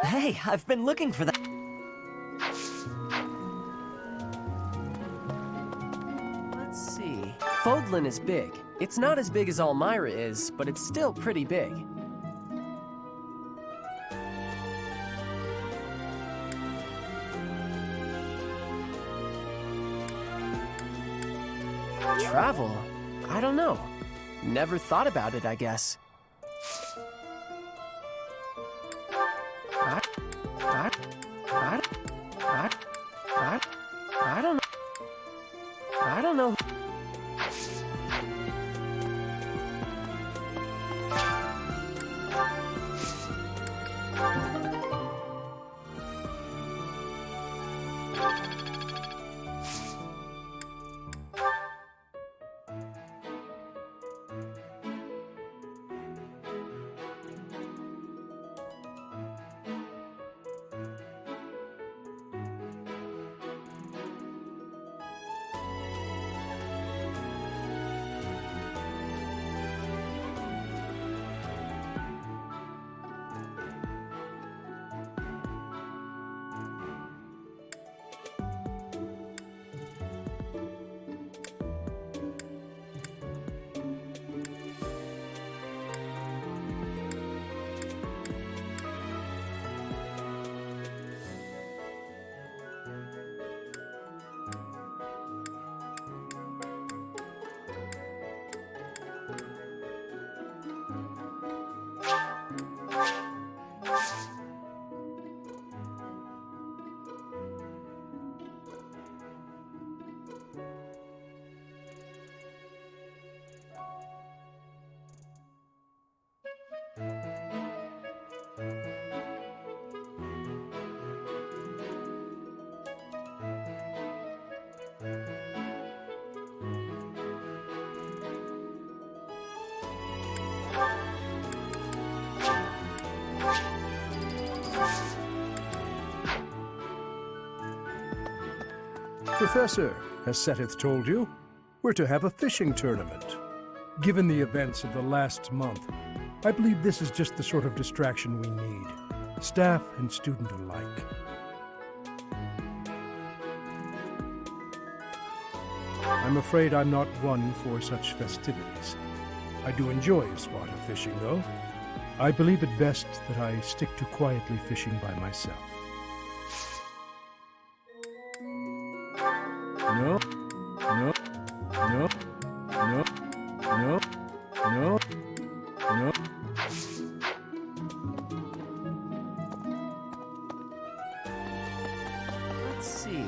Hey, I've been looking for that. Let's see. Fodlan is big. It's not as big as Almyra is, but it's still pretty big. Travel? I don't know. Never thought about it, I guess. I don't know. I don't know. Professor, has Seteth told you? We're to have a fishing tournament. Given the events of the last month, I believe this is just the sort of distraction we need, staff and student alike. I'm afraid I'm not one for such festivities. I do enjoy a spot of fishing, though. I believe it best that I stick to quietly fishing by myself. No, no, no, no, no, no, no. Let's see.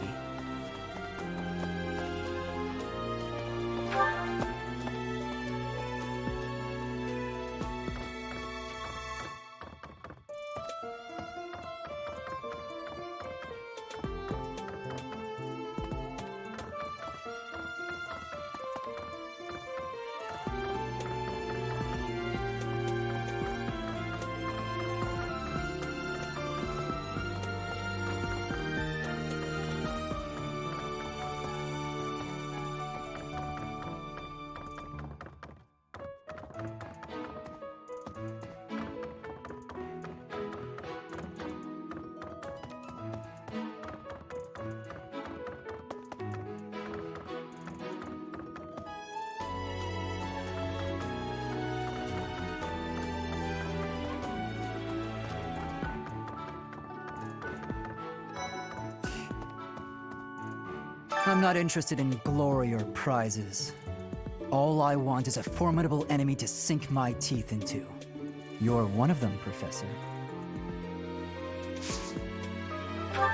I'm not interested in glory or prizes. All I want is a formidable enemy to sink my teeth into. You're one of them, Professor.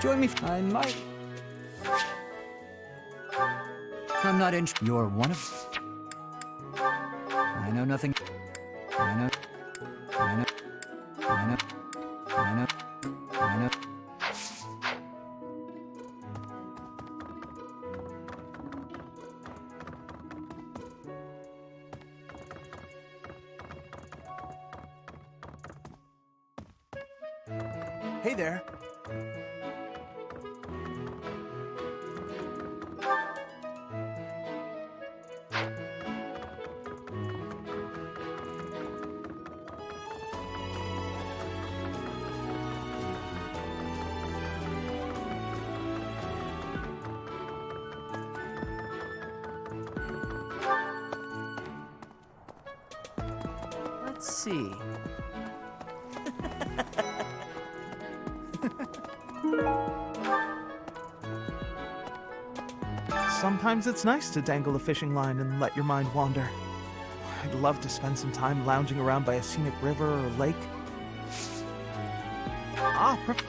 Join me. I might. I'm not interested. You're one of. I know nothing. I know. I know. I know. I know. I know. Hey there. Let's see. Sometimes it's nice to dangle a fishing line and let your mind wander. I'd love to spend some time lounging around by a scenic river or lake.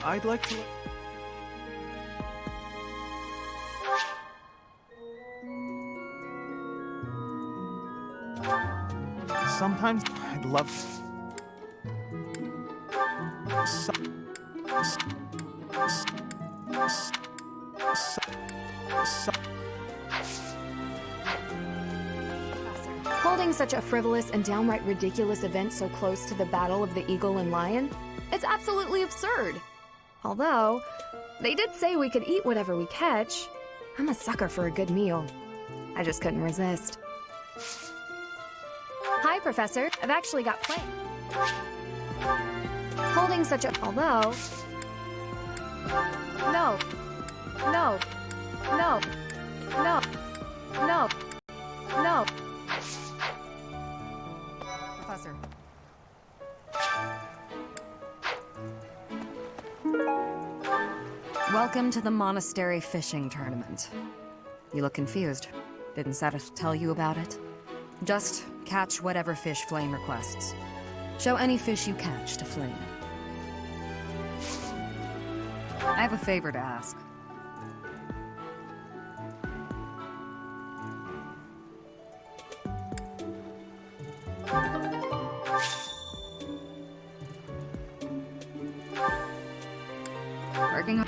I'd like to... Sometimes I'd love... Holding such a frivolous and downright ridiculous event so close to the Battle of the Eagle and Lion, it's absolutely absurd. Although, they did say we could eat whatever we catch. I'm a sucker for a good meal. I just couldn't resist. Hi, Professor. I've actually got plans. Holding such a... Although... No. No. No. No. No. No. Professor. Welcome to the monastery fishing tournament. You look confused. Didn't Satis tell you about it? Just catch whatever fish Flame requests. Show any fish you catch to Flame. I have a favor to ask.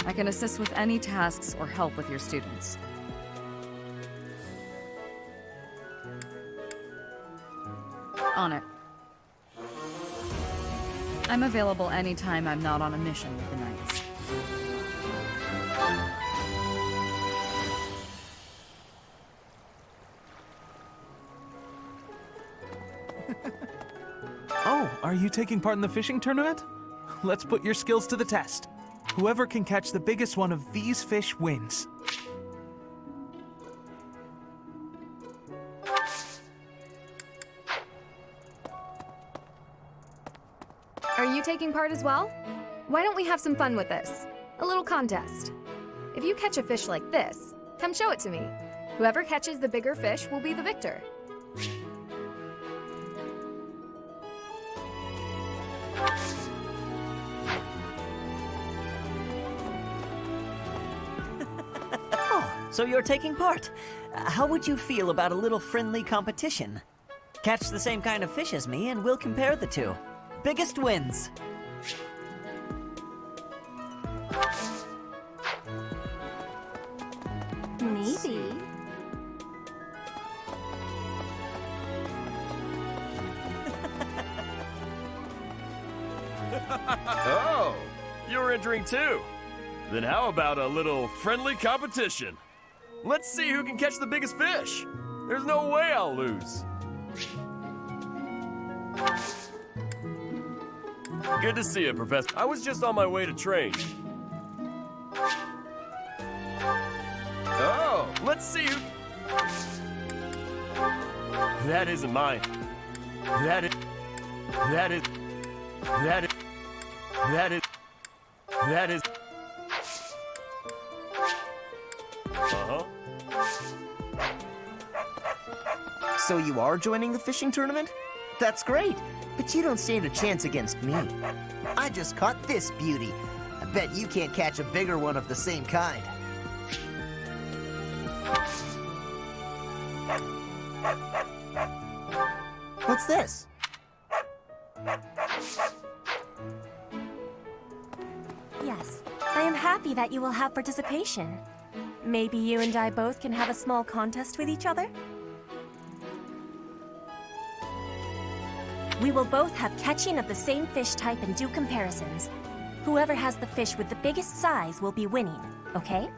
I can assist with any tasks or help with your students. On it. I'm available anytime I'm not on a mission with the Knights. Oh, are you taking part in the fishing tournament? Let's put your skills to the test. Whoever can catch the biggest one of these fish wins. Are you taking part as well? Why don't we have some fun with this? A little contest. If you catch a fish like this, come show it to me. Whoever catches the bigger fish will be the victor. So you're taking part. How would you feel about a little friendly competition? Catch the same kind of fish as me and we'll compare the two. Biggest wins. Maybe. Oh, you're entering too. Then how about a little friendly competition? Let's see who can catch the biggest fish. There's no way I'll lose. Good to see you, Professor. I was just on my way to train. Oh, let's see who... That isn't mine. That is... Uh-huh. So you are joining the fishing tournament? That's great, but you don't stand a chance against me. I just caught this beauty. I bet you can't catch a bigger one of the same kind. What's this? Yes, I am happy that you will have participation. Maybe you and I both can have a small contest with each other? We will both have catching of the same fish type and do comparisons. Whoever has the fish with the biggest size will be winning, okay?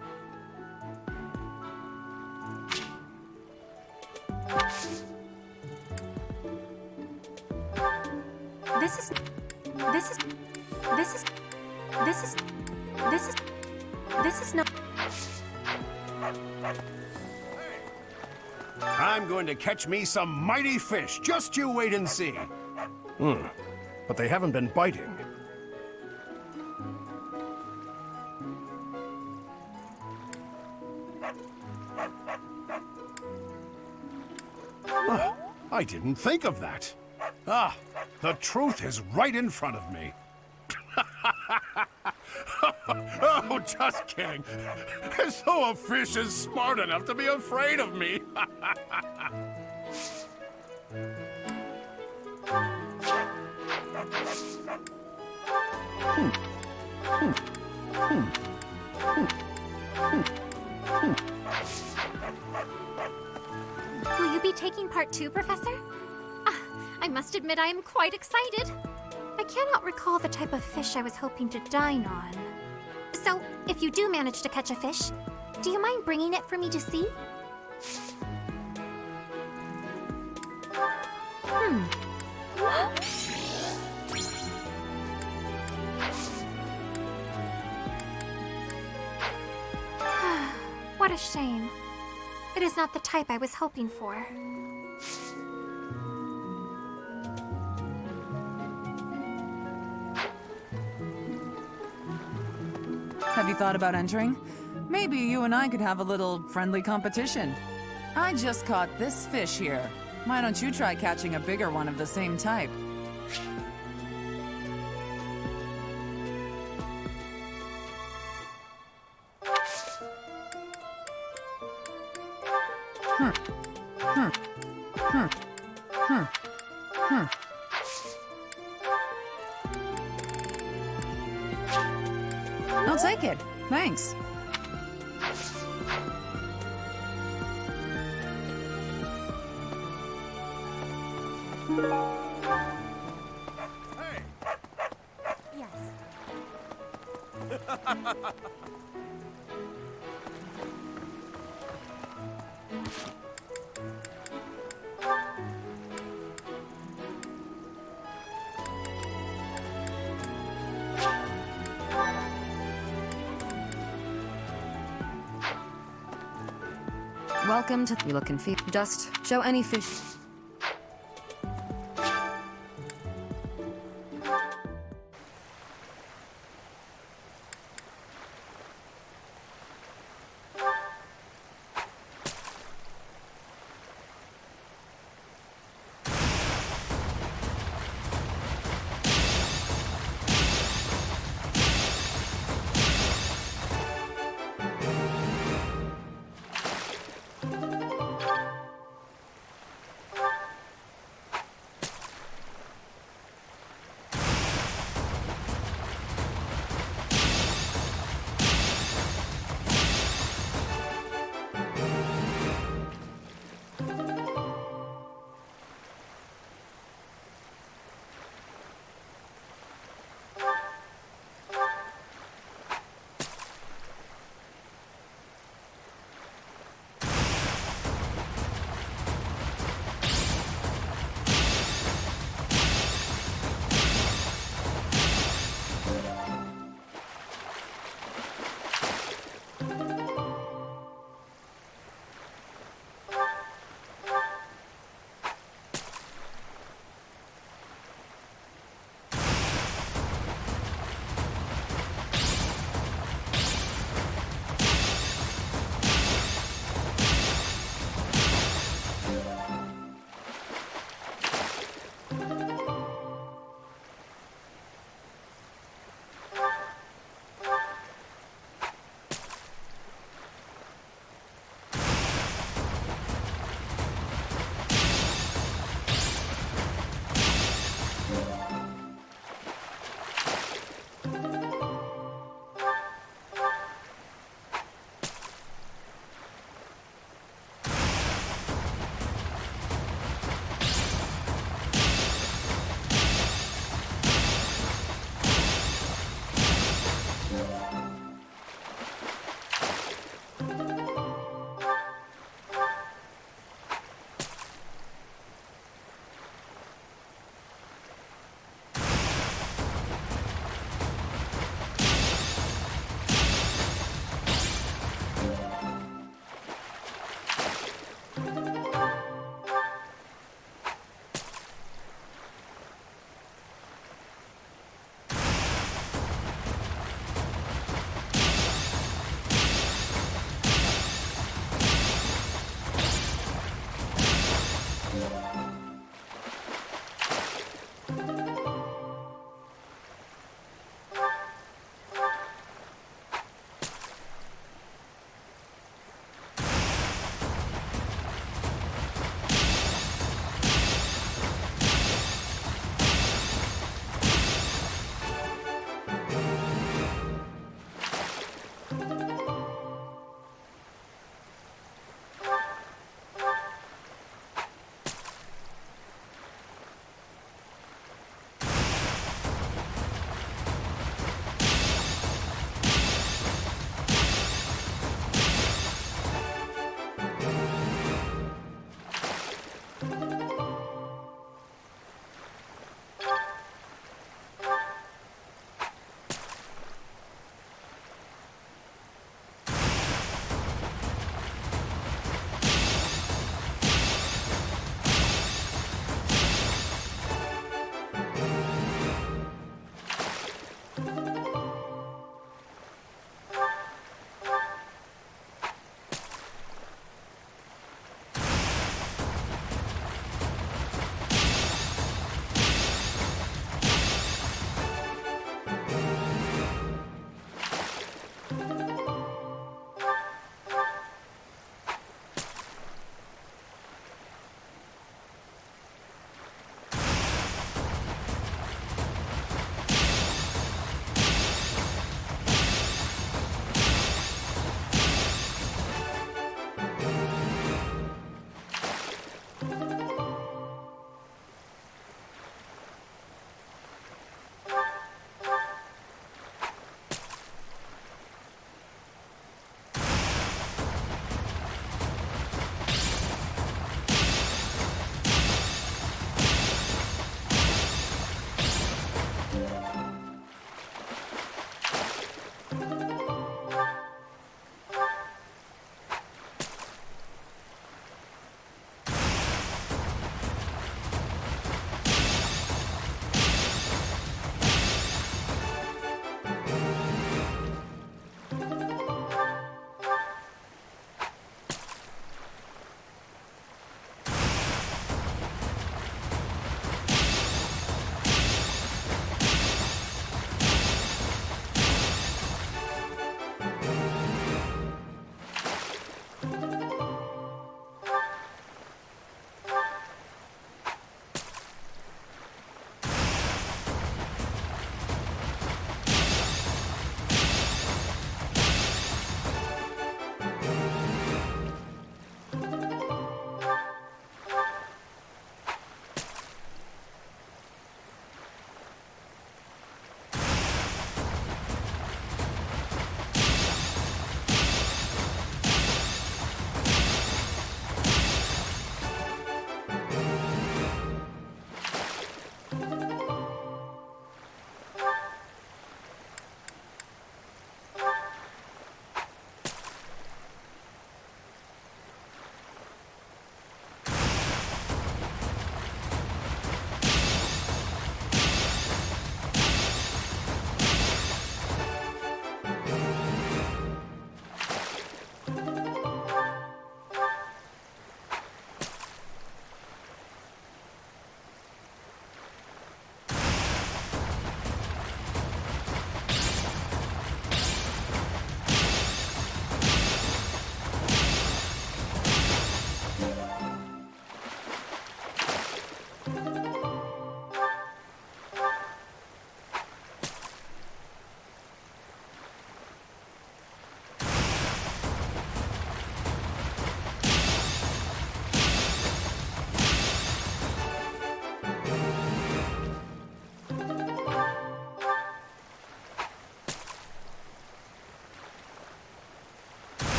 This is not... I'm going to catch me some mighty fish. Just you wait and see. But they haven't been biting. I didn't think of that. Ah, the truth is right in front of me. Oh, just kidding. As though a fish is smart enough to be afraid of me. Will you be taking part too, Professor? I must admit I am quite excited. I cannot recall the type of fish I was hoping to dine on. So, if you do manage to catch a fish, do you mind bringing it for me to see? What a shame. It is not the type I was hoping for. Have you thought about entering? Maybe you and I could have a little friendly competition. I just caught this fish here. Why don't you try catching a bigger one of the same type? I'll take it. Thanks. welcome to. You look confused. Just show any fish.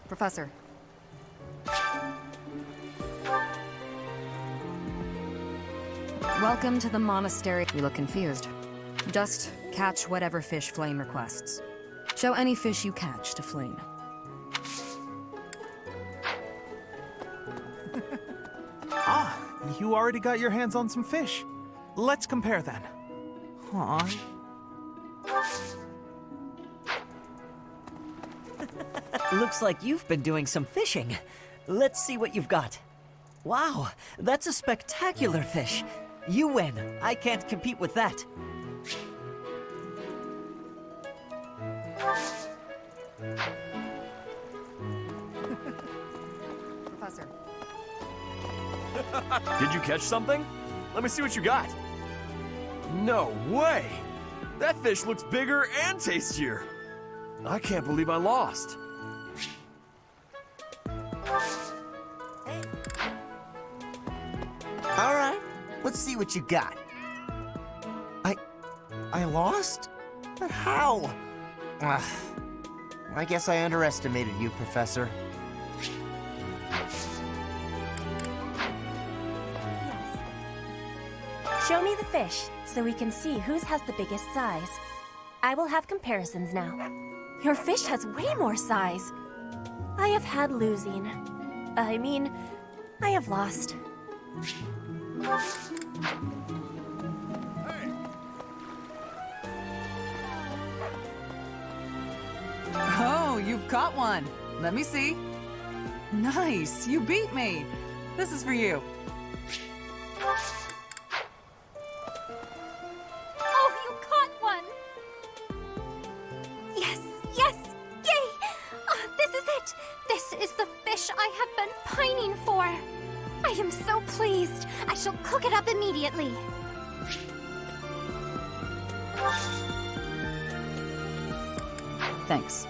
Professor. Welcome to the monastery. You look confused. Just catch whatever fish Flame requests. Show any fish you catch to Flame. Ah, you already got your hands on some fish. Let's compare then. Aw. Looks like you've been doing some fishing. Let's see what you've got. Wow, that's a spectacular fish. You win. I can't compete with that. Professor. Did you catch something? Let me see what you got. No way! That fish looks bigger and tastier. I can't believe I lost. All right, let's see what you got. I lost? But how? I guess I underestimated you, Professor. Show me the fish, so we can see whose has the biggest size. I will have comparisons now. Your fish has way more size. I have had losing. I mean, I have lost. Oh, you've caught one. Let me see. Nice, you beat me. This is for you. Oh, you caught one! Yes, yes, yay! This is it! This is the fish I have been pining for. I am so pleased. I shall cook it up immediately. Thanks.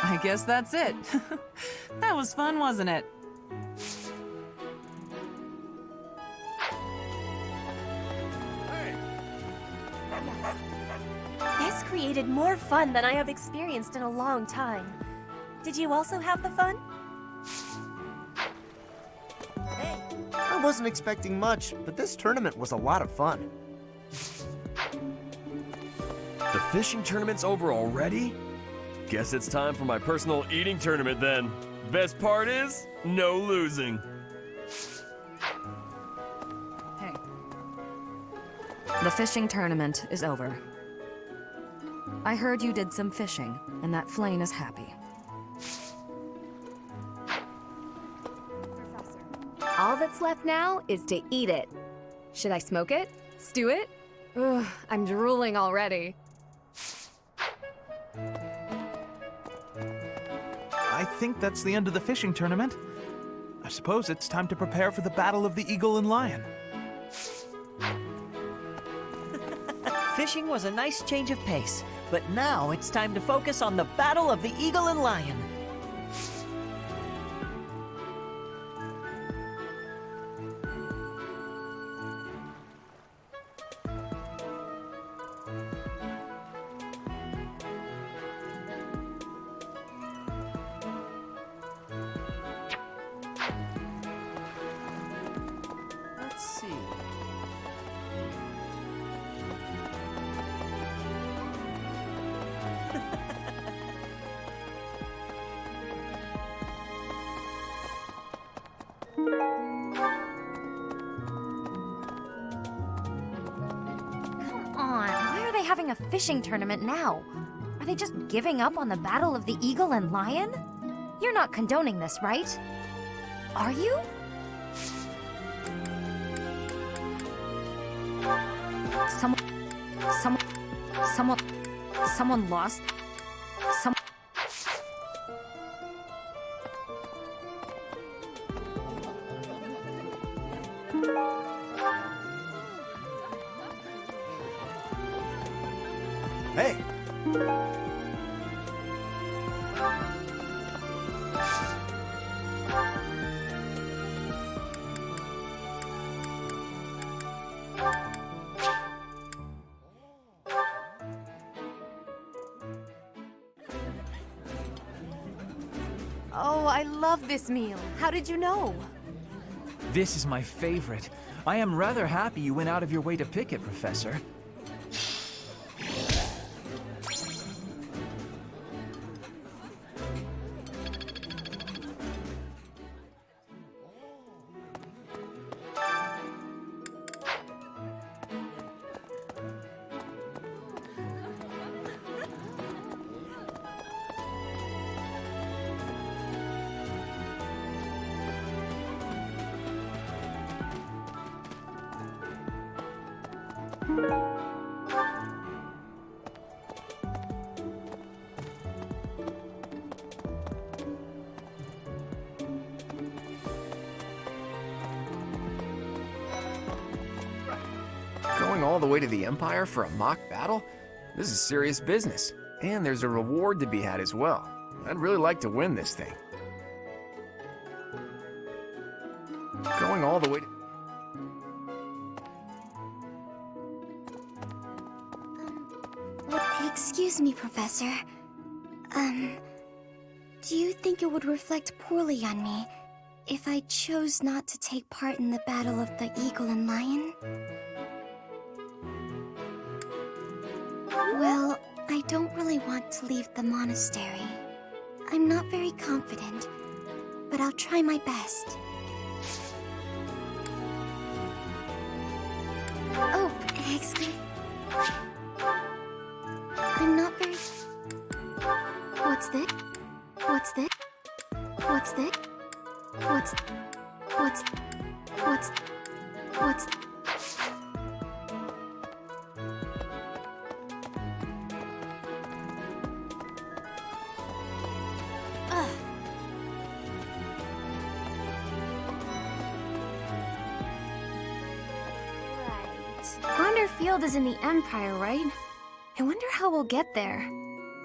I guess that's it. That was fun, wasn't it? This created more fun than I have experienced in a long time. Did you also have the fun? I wasn't expecting much, but this tournament was a lot of fun. The fishing tournament's over already? Guess it's time for my personal eating tournament then. Best part is, no losing. Hey. The fishing tournament is over. I heard you did some fishing, and that Flame is happy. All that's left now is to eat it. Should I smoke it? Stew it? Ugh, I'm drooling already. I think that's the end of the fishing tournament. I suppose it's time to prepare for the Battle of the Eagle and Lion. Fishing was a nice change of pace, but now it's time to focus on the Battle of the Eagle and Lion. Let's see. Come on, why are they having a fishing tournament now? Are they just giving up on the Battle of the Eagle and Lion? You're not condoning this, right? Are you? Someone lost. Hey! Oh, I love this meal. How did you know? This is my favorite. I am rather happy you went out of your way to pick it, Professor. Going all the way to the Empire for a mock battle? This is serious business. And there's a reward to be had as well. I'd really like to win this thing. Going all the way to... Excuse me, Professor. Do you think it would reflect poorly on me if I chose not to take part in the Battle of the Eagle and Lion? Well, I don't really want to leave the monastery. I'm not very confident, but I'll try my best. Oh, excuse... I'm not very... What's this? What's this? What's this? What's... Ugh. Right. Gronder Field is in the Empire, right? I wonder how we'll get there.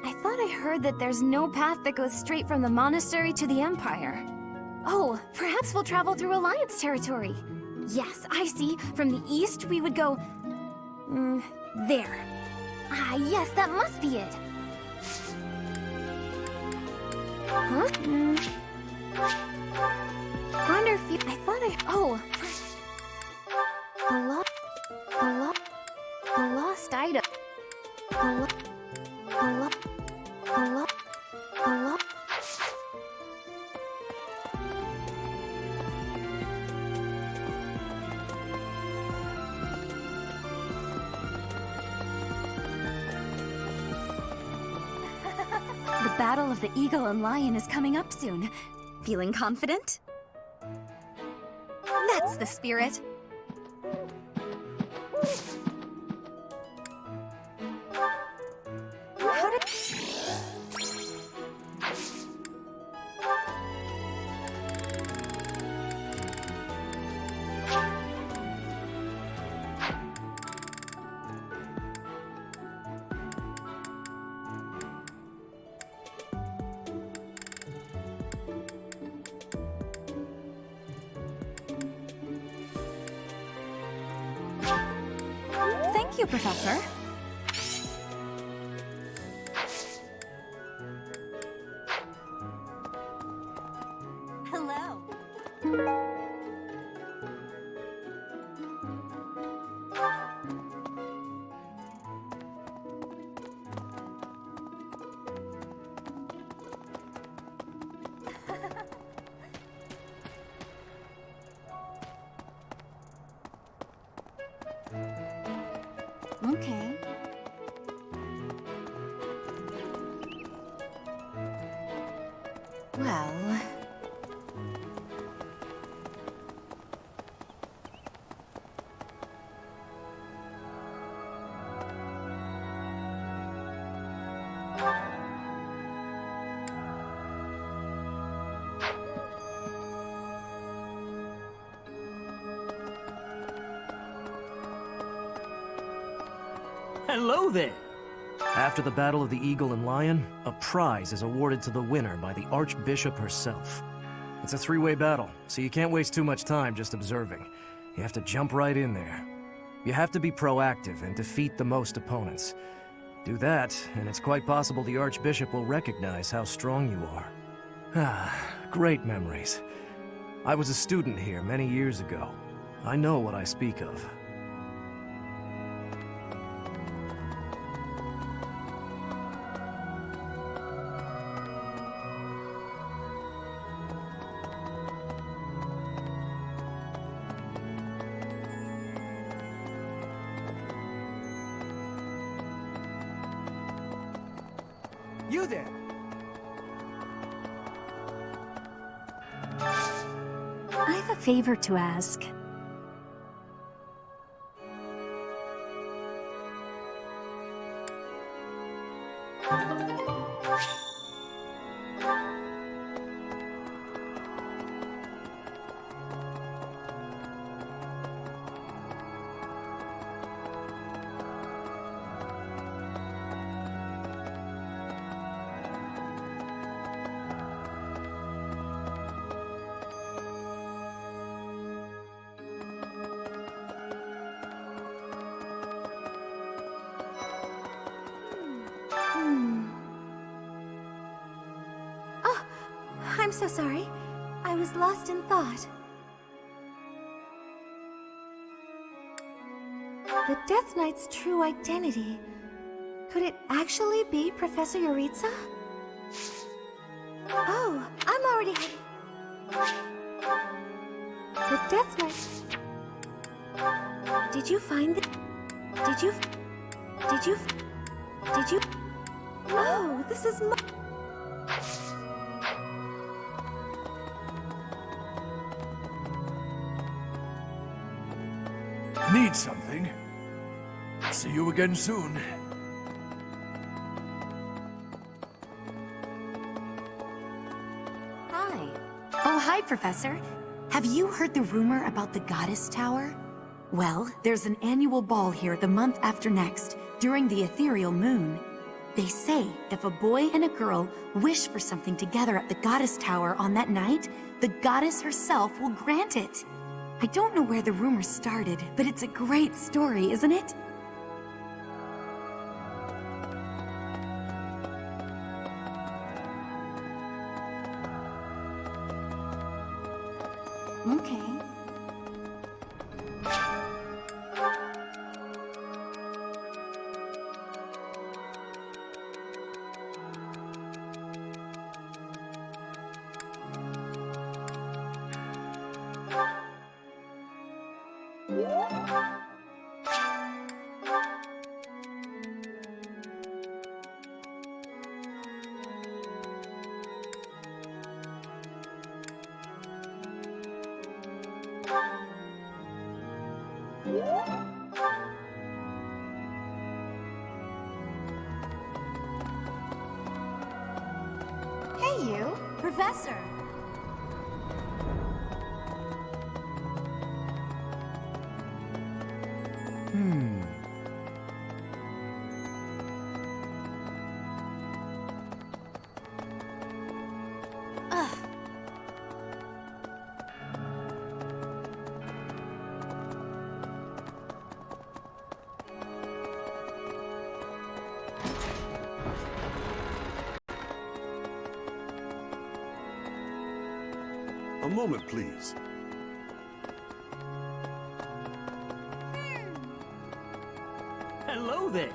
I thought I heard that there's no path that goes straight from the monastery to the Empire. Oh, perhaps we'll travel through Alliance territory. Yes, I see. From the east, we would go... there. Ah, yes, that must be it. Huh? Gronder Field... I thought I... Oh. A lost item. The battle of the eagle and lion is coming up soon. Feeling confident? That's the spirit. How did... Thank you, Professor. Hello. Okay. Well... Hello there! After the Battle of the Eagle and Lion, a prize is awarded to the winner by the Archbishop herself. It's a three-way battle, so you can't waste too much time just observing. You have to jump right in there. You have to be proactive and defeat the most opponents. Do that, and it's quite possible the Archbishop will recognize how strong you are. Ah, great memories. I was a student here many years ago. I know what I speak of. You there! I have a favor to ask. Oh, I'm so sorry. I was lost in thought. The Death Knight's true identity. Could it actually be Professor Yuritsa? Oh, I'm already... The Death Knight... Did you find the... Did you... Oh, this is Need something? See you again soon. Hi. Oh, hi, Professor. Have you heard the rumor about the Goddess Tower? Well, there's an annual ball here the month after next, during the ethereal moon. They say if a boy and a girl wish for something together at the Goddess Tower on that night, the goddess herself will grant it. I don't know where the rumor started, but it's a great story, isn't it? Okay. Hey, you. Professor! Ugh. A moment, please. Hello there.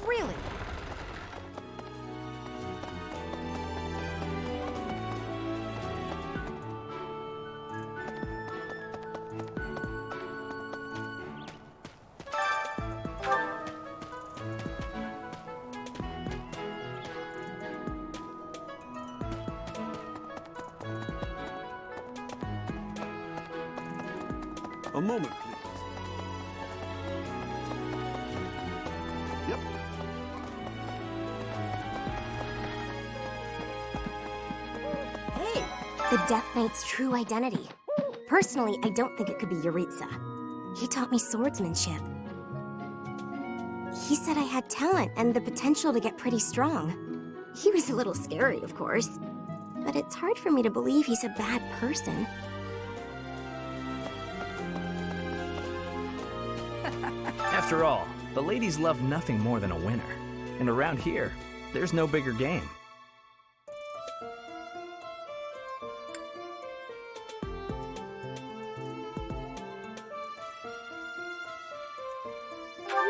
Really? A moment, please. Yep. Hey! The Death Knight's true identity. Personally, I don't think it could be Yuritsa. He taught me swordsmanship. He said I had talent and the potential to get pretty strong. He was a little scary, of course. But it's hard for me to believe he's a bad person. After all, the ladies love nothing more than a winner. And around here, there's no bigger game.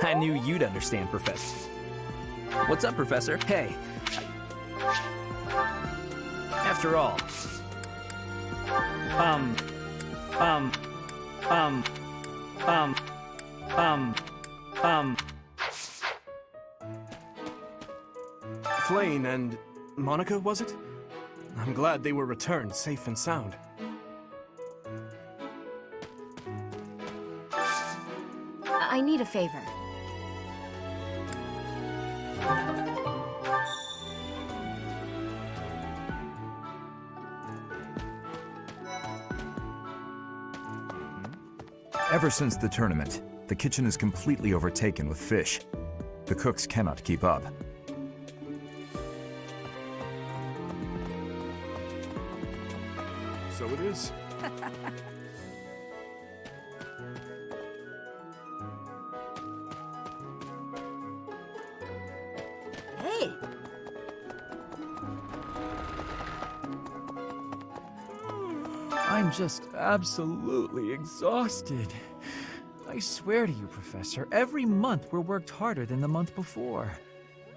I knew you'd understand, Professor. What's up, Professor? Hey. After all. Flayn and Monica, was it? I'm glad they were returned safe and sound. I need a favor. Ever since the tournament, the kitchen is completely overtaken with fish. The cooks cannot keep up. So it is. Hey! I'm just absolutely exhausted. I swear to you, Professor, every month we're worked harder than the month before.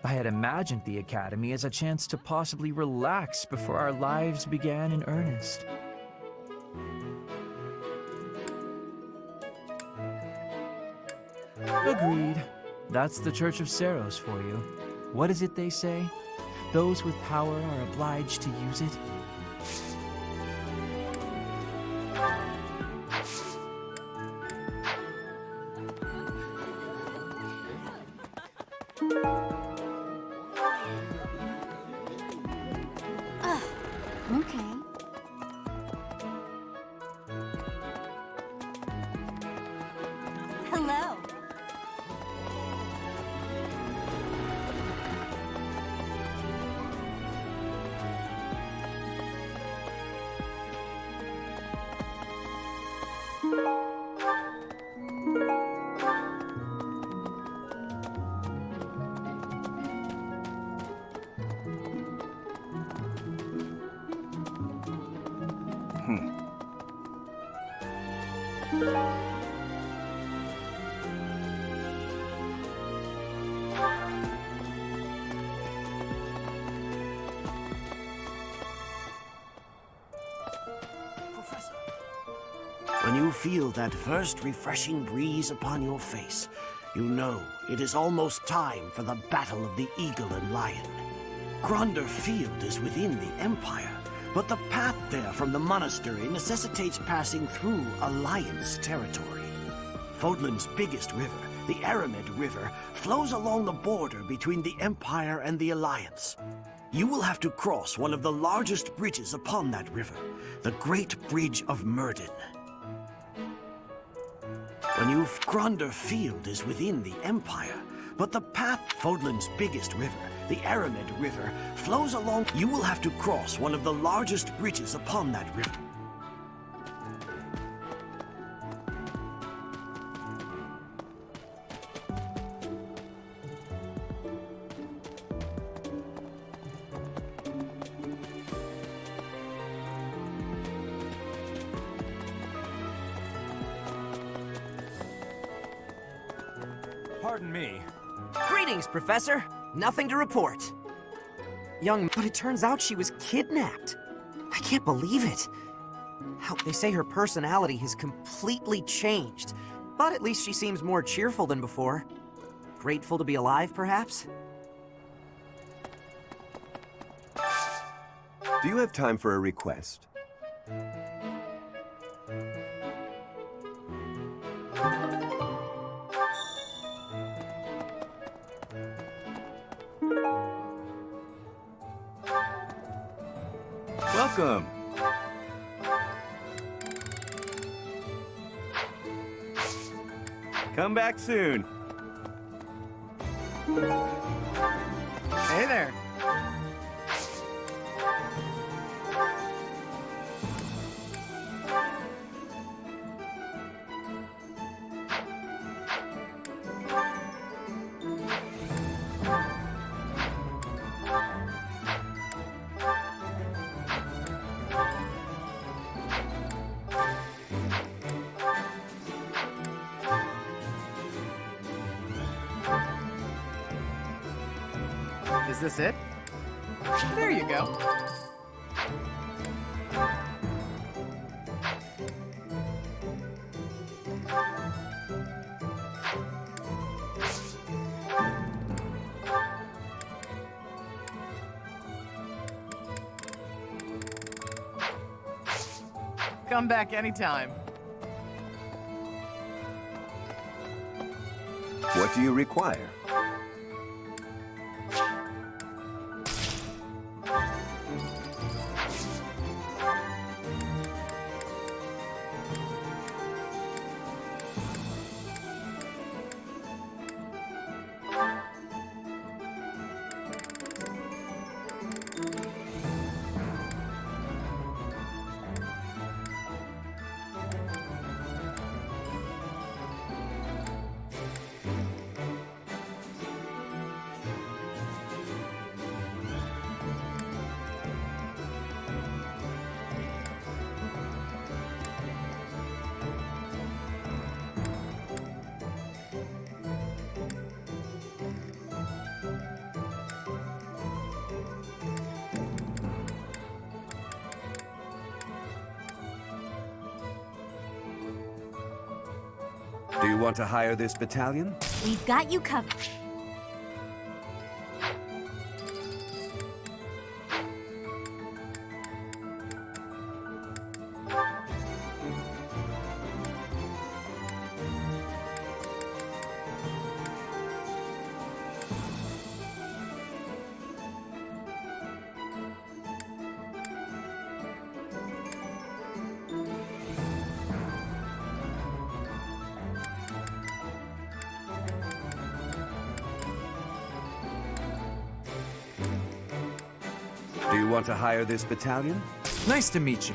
I had imagined the Academy as a chance to possibly relax before our lives began in earnest. Agreed. That's the Church of Seros for you. What is it they say? Those with power are obliged to use it. Okay. Hello. When you feel that first refreshing breeze upon your face, You know, it is almost time for the Battle of the Eagle and Lion. Gronder Field is within the Empire, but the path there from the monastery necessitates passing through Alliance territory. Fodlan's biggest river, the Aramid River, flows along the border between the Empire and the Alliance. You will have to cross one of the largest bridges upon that river, the Great Bridge of Myrden. Gronder Field is within the Empire, but the path Fodlan's biggest river, the Aramid River, flows along. You will have to cross one of the largest bridges upon that river. Pardon me. Greetings, Professor. Nothing to report. But it turns out she was kidnapped. I can't believe it. They say her personality has completely changed, but at least she seems more cheerful than before. Grateful to be alive, perhaps? Do you have time for a request? Welcome. Come back soon. Hey there. Is this it? There you go. Come back anytime. What do you require? Do you want to hire this battalion? We've got you covered. Do you want to hire this battalion? Nice to meet you.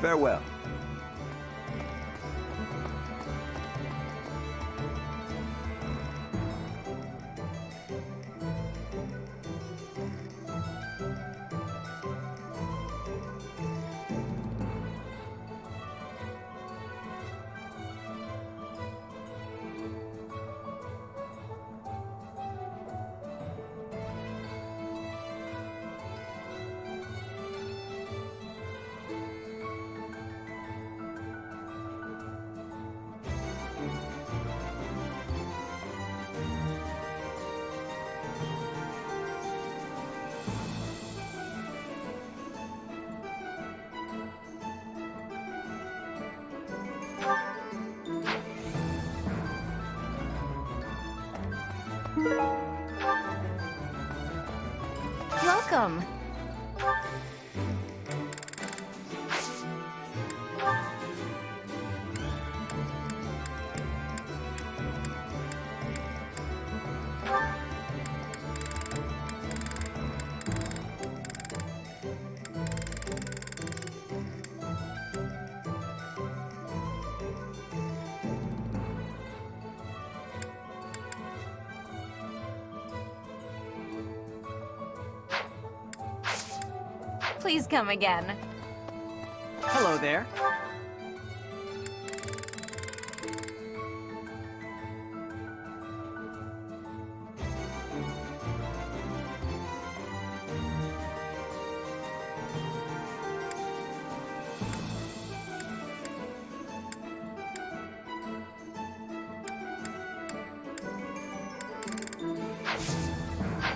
Farewell. Welcome. Please come again. Hello there.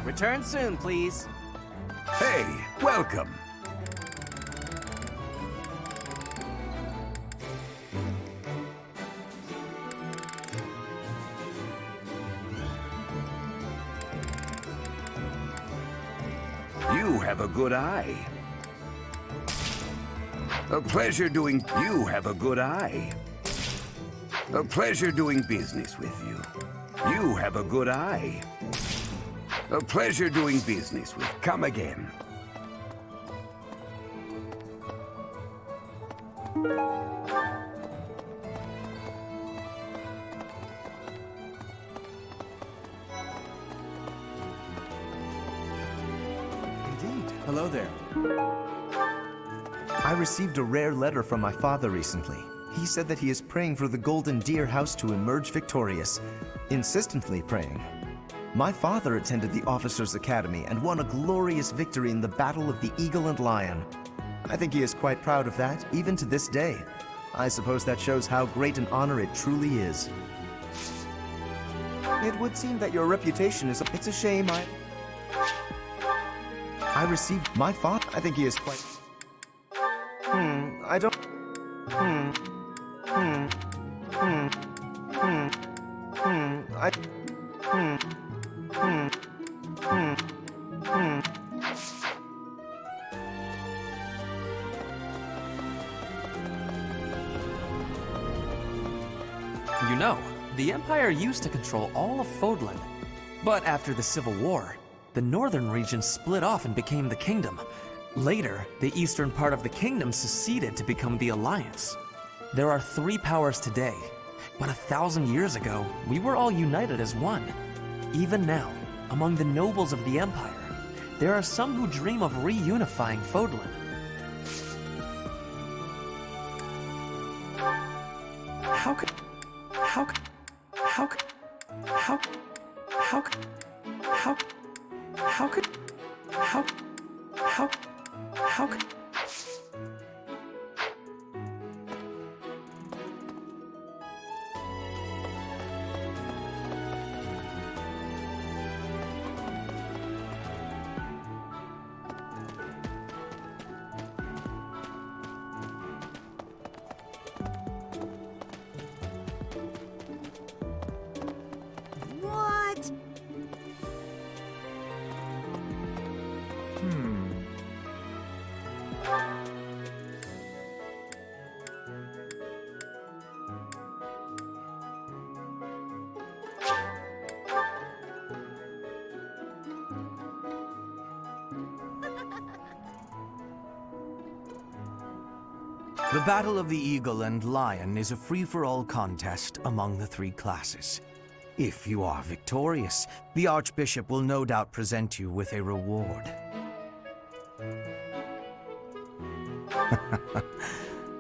Return soon, please. Hey, welcome. You have a good eye. A pleasure doing... You have a good eye. A pleasure doing business with you. You have a good eye. A pleasure doing business with... Come again. Indeed. Hello there. I received a rare letter from my father recently. He said that he is praying for the Golden Deer House to emerge victorious. Insistently praying. My father attended the Officers' Academy and won a glorious victory in the Battle of the Eagle and Lion. I think he is quite proud of that, even to this day. I suppose that shows how great an honor it truly is. It would seem that your reputation is... It's a shame I received my father. I think he is quite... I don't... You know, the Empire used to control all of Fodlan. But after the Civil War, the northern region split off and became the Kingdom. Later, the eastern part of the Kingdom seceded to become the Alliance. There are 3 powers today, but 1,000 years ago, we were all united as one. Even now, among the nobles of the Empire, there are some who dream of reunifying Fodlan. How could... How could... How could... How could... How could... How could... How could... How could... How could... What? The Battle of the Eagle and Lion is a free-for-all contest among the 3 classes. If you are victorious, the Archbishop will no doubt present you with a reward.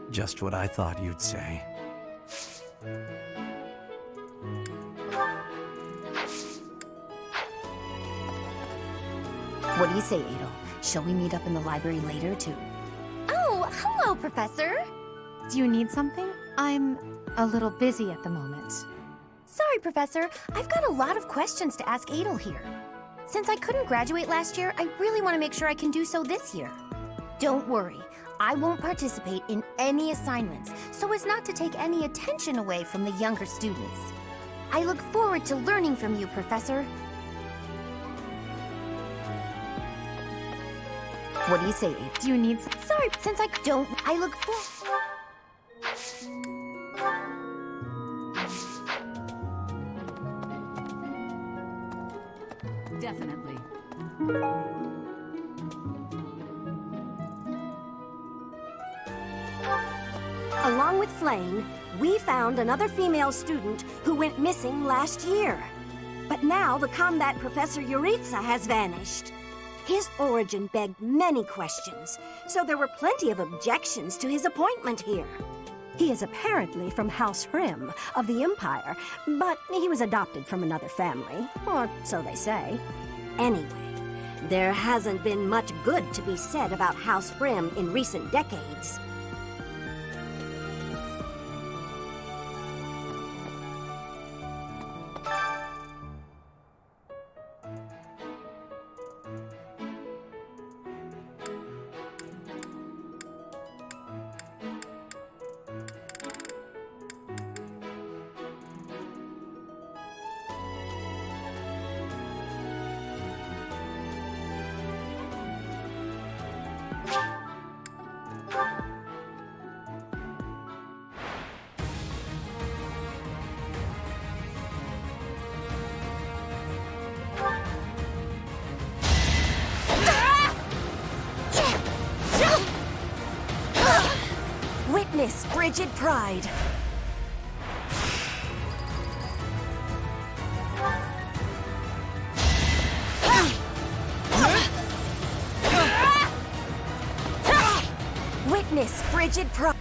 Just what I thought you'd say. What do you say, Adel? Shall we meet up in the library later to... Oh, hello, Professor. Do you need something? I'm a little busy at the moment. Sorry, Professor. I've got a lot of questions to ask Adel here. Since I couldn't graduate last year, I really want to make sure I can do so this year. Don't worry. I won't participate in any assignments, so as not to take any attention away from the younger students. I look forward to learning from you, Professor. What do you say, Adel? Do you need Sorry, since I don't... I look for... Definitely. Along with Flame, we found another female student who went missing last year. But now the combat professor Yuritsa has vanished. His origin begged many questions, so there were plenty of objections to his appointment here. He is apparently from House Hrim of the Empire, but he was adopted from another family, or so they say. Anyway, there hasn't been much good to be said about House Hrim in recent decades. Witness frigid pride. Witness frigid pride.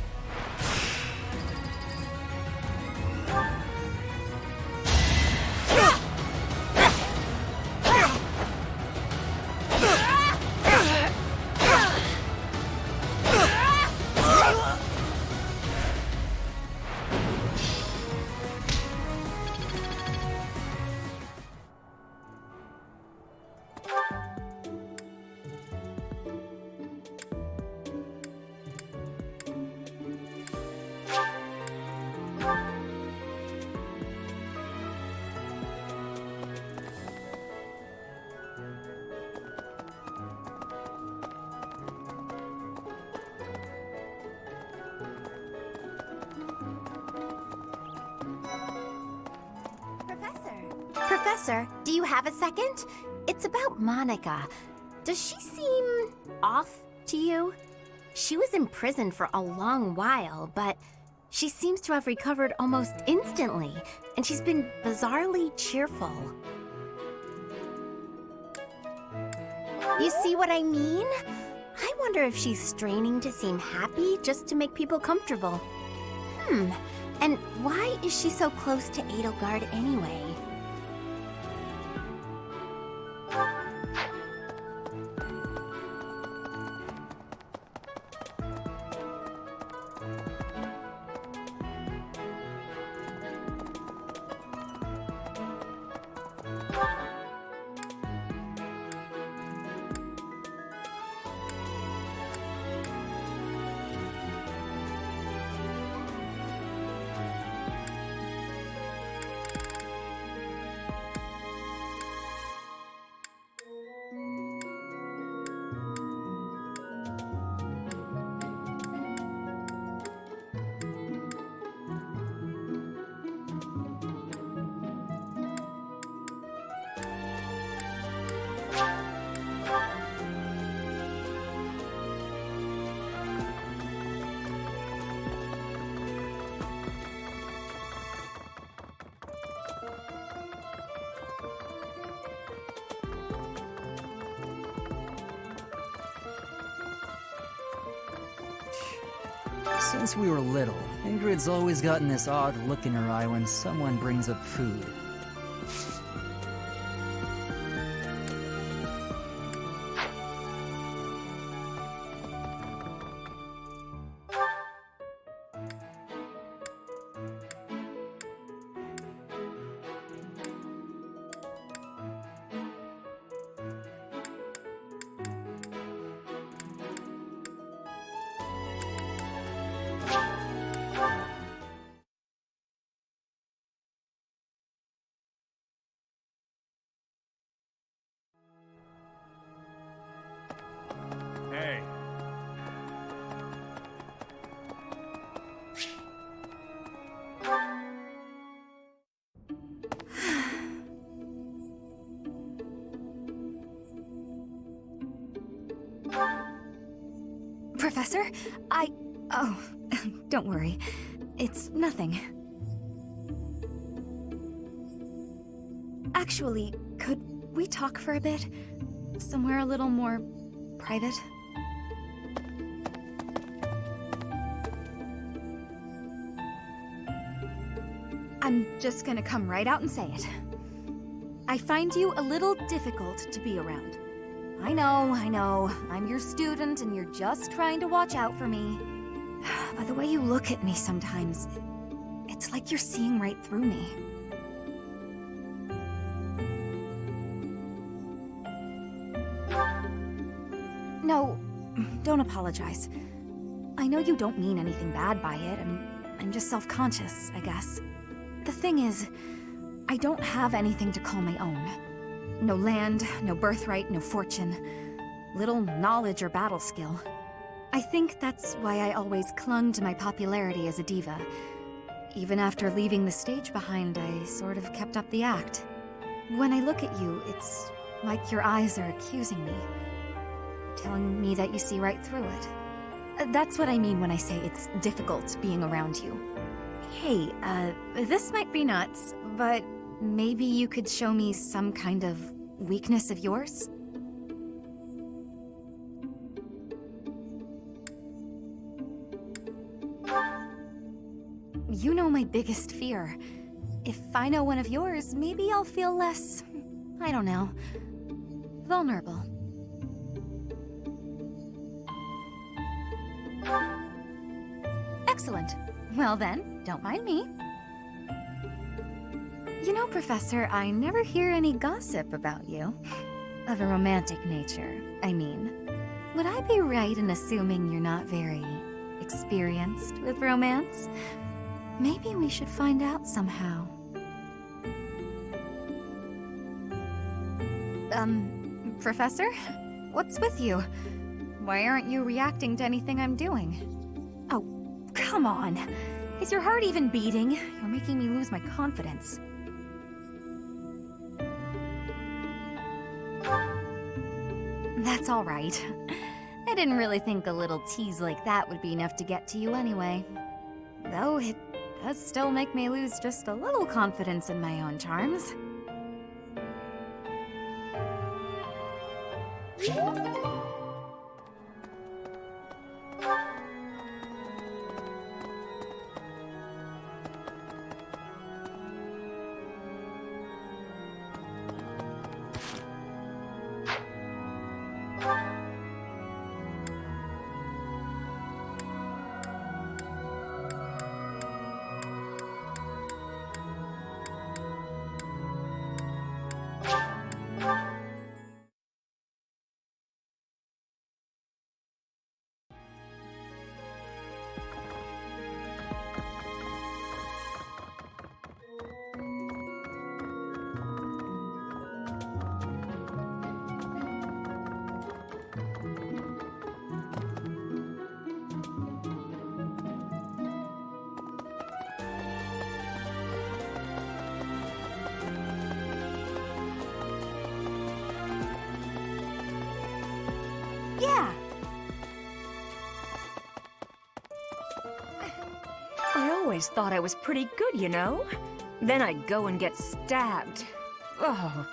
Professor, do you have a second? It's about Monica. Does she seem off to you? She was in prison for a long while, but she seems to have recovered almost instantly, and she's been bizarrely cheerful. You see what I mean? I wonder if she's straining to seem happy just to make people comfortable. And why is she so close to Edelgard anyway? Since we were little, Ingrid's always gotten this odd look in her eye when someone brings up food. Hey. Professor, Oh, don't worry. It's nothing. Actually, could we talk for a bit? Somewhere a little more private? I'm just gonna come right out and say it. I find you a little difficult to be around. I know. I'm your student and you're just trying to watch out for me. But the way you look at me sometimes, it's like you're seeing right through me. No, don't apologize. I know you don't mean anything bad by it, and I'm just self-conscious, I guess. The thing is, I don't have anything to call my own. No land, no birthright, no fortune. Little knowledge or battle skill. I think that's why I always clung to my popularity as a diva. Even after leaving the stage behind, I sort of kept up the act. When I look at you, it's like your eyes are accusing me. Telling me that you see right through it. That's what I mean when I say it's difficult being around you. Hey, this might be nuts, but maybe you could show me some kind of weakness of yours? You know my biggest fear. If I know one of yours, maybe I'll feel less, I don't know, vulnerable. Excellent. Well then, don't mind me. You know, Professor, I never hear any gossip about you. Of a romantic nature, I mean. Would I be right in assuming you're not very experienced with romance? Maybe we should find out somehow. Professor? What's with you? Why aren't you reacting to anything I'm doing? Oh, come on. Is your heart even beating? You're making me lose my confidence. That's all right. I didn't really think a little tease like that would be enough to get to you anyway. Though it does still make me lose just a little confidence in my own charms. Yeah! I always thought I was pretty good, you know? Then I'd go and get stabbed. Oh.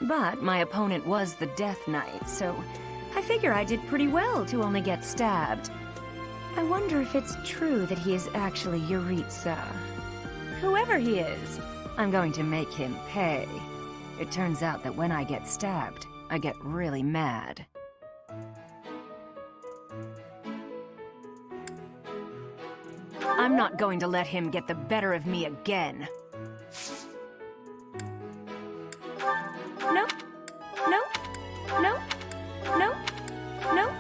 But my opponent was the Death Knight, so I figure I did pretty well to only get stabbed. I wonder if it's true that he is actually Yuritsa. Whoever he is, I'm going to make him pay. It turns out that when I get stabbed, I get really mad. I'm not going to let him get the better of me again. No. No. No. No. No.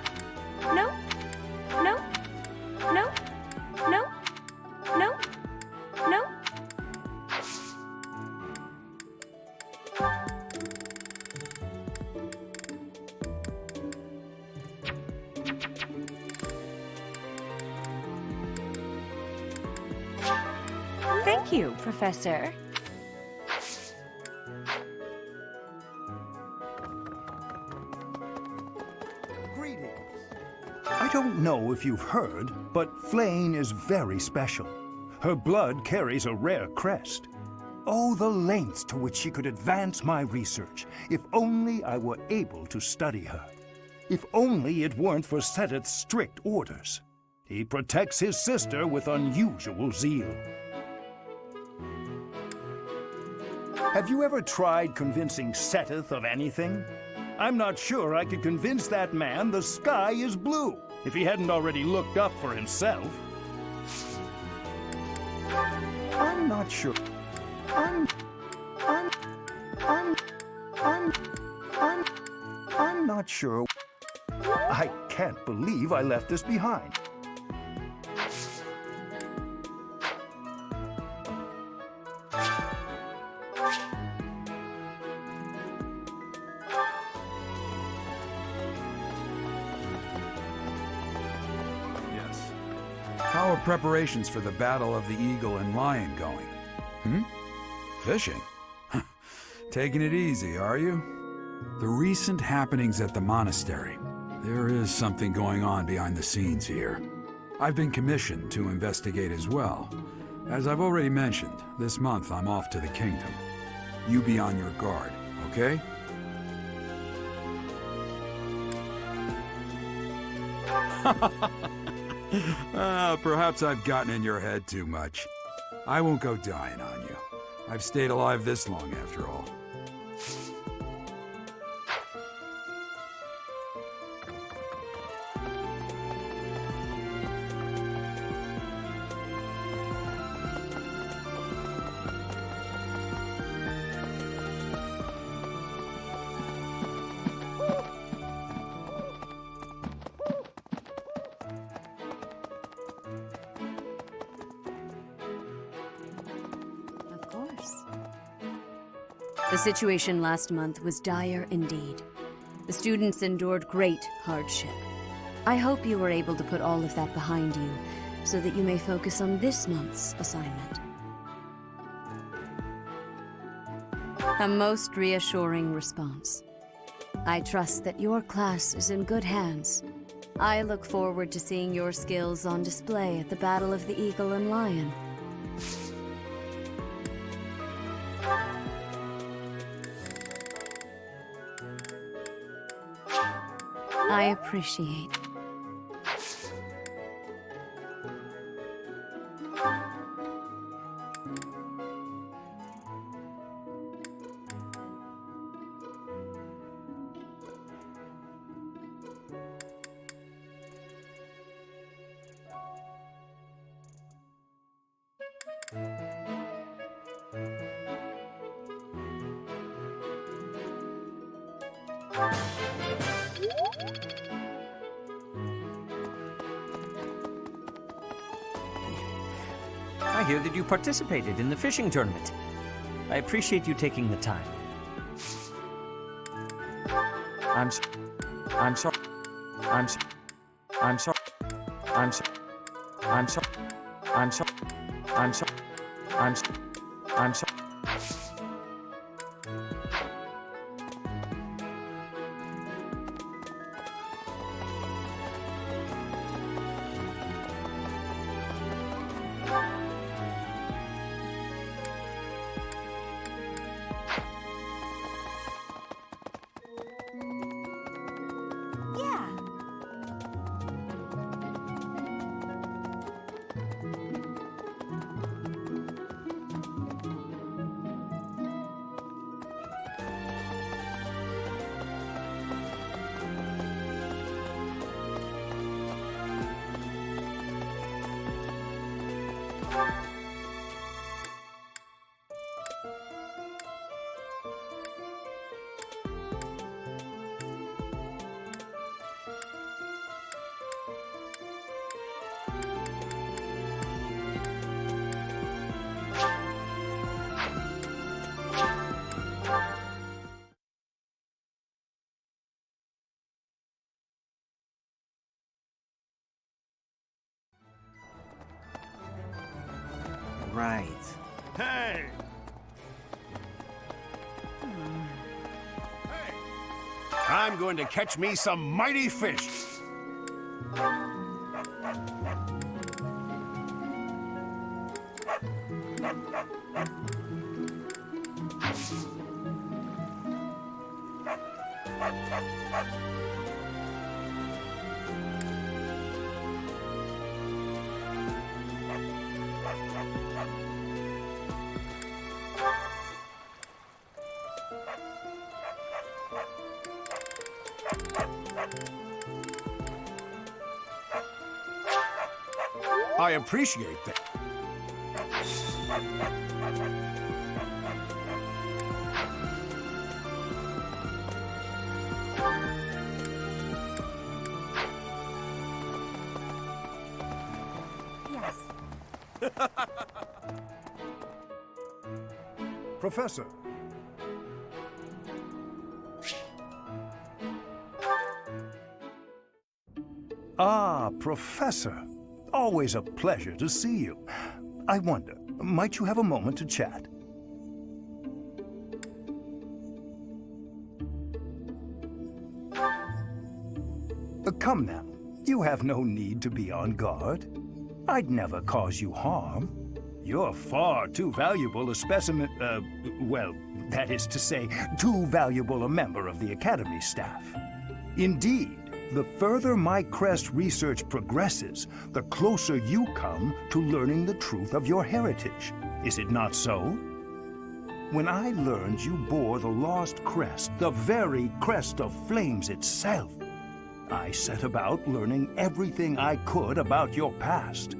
No. No. No. No. No. No. Thank you, Professor. I don't know if you've heard, but Flame is very special. Her blood carries a rare crest. Oh, the lengths to which she could advance my research, if only I were able to study her. If only it weren't for Seteth's strict orders. He protects his sister with unusual zeal. Have you ever tried convincing Seteth of anything? I'm not sure I could convince that man the sky is blue, if he hadn't already looked up for himself. I'm not sure. I'm not sure. I can't believe I left this behind. How are preparations for the Battle of the Eagle and Lion going? Fishing? Taking it easy, are you? The recent happenings at the monastery. There is something going on behind the scenes here. I've been commissioned to investigate as well. As I've already mentioned, this month I'm off to the kingdom. You be on your guard, okay? Perhaps I've gotten in your head too much. I won't go dying on you. I've stayed alive this long after all. The situation last month was dire indeed. The students endured great hardship. I hope you were able to put all of that behind you, so that you may focus on this month's assignment. A most reassuring response. I trust that your class is in good hands. I look forward to seeing your skills on display at the Battle of the Eagle and Lion. I appreciate. I hear that you participated in the fishing tournament. I appreciate you taking the time. I'm sorry. I'm sorry. I'm sorry. I'm sorry. I'm sorry. I'm sorry. I'm sorry. I'm sorry. I'm sorry. I'm sorry. right. Hey! I'm going to catch me some mighty fish. I appreciate that. Yes. Professor. Ah, Professor. Always a pleasure to see you. I wonder, might you have a moment to chat? Come now. You have no need to be on guard. I'd never cause you harm. You're far too valuable a specimen, well, that is to say, too valuable a member of the Academy staff. Indeed, the further my crest research progresses, the closer you come to learning the truth of your heritage. Is it not so? When I learned you bore the lost crest, the very crest of flames itself, I set about learning everything I could about your past.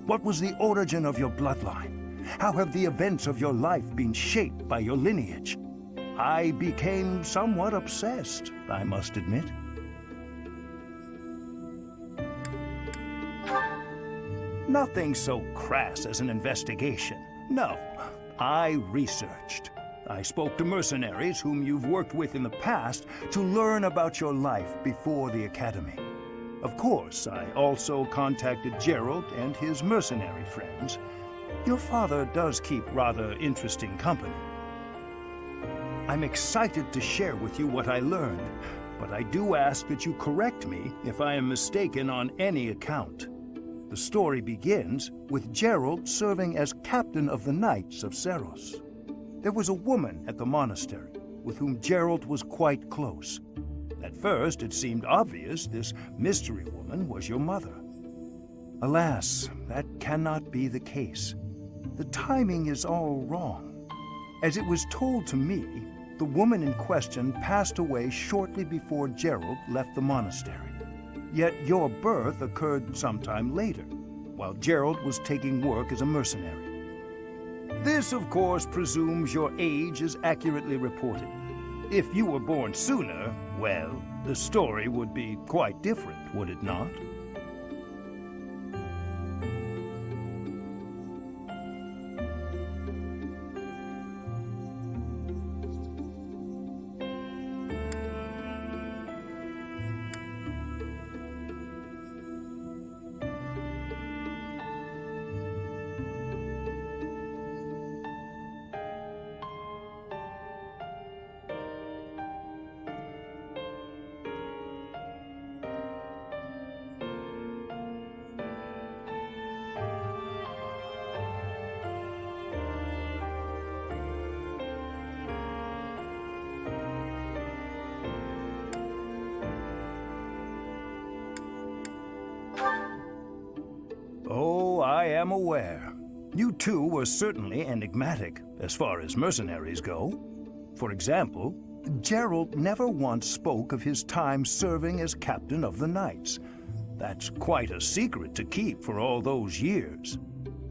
What was the origin of your bloodline? How have the events of your life been shaped by your lineage? I became somewhat obsessed, I must admit. Nothing so crass as an investigation. No, I researched. I spoke to mercenaries whom you've worked with in the past to learn about your life before the Academy. Of course, I also contacted Gerald and his mercenary friends. Your father does keep rather interesting company. I'm excited to share with you what I learned, but I do ask that you correct me if I am mistaken on any account. The story begins with Gerald serving as captain of the Knights of Seros. There was a woman at the monastery with whom Gerald was quite close. At first, it seemed obvious this mystery woman was your mother. Alas, that cannot be the case. The timing is all wrong. As it was told to me, the woman in question passed away shortly before Gerald left the monastery. Yet your birth occurred sometime later, while Gerald was taking work as a mercenary. This, of course, presumes your age is accurately reported. If you were born sooner, well, the story would be quite different, would it not? Oh, I am aware. You two were certainly enigmatic, as far as mercenaries go. For example, Gerald never once spoke of his time serving as captain of the Knights. That's quite a secret to keep for all those years.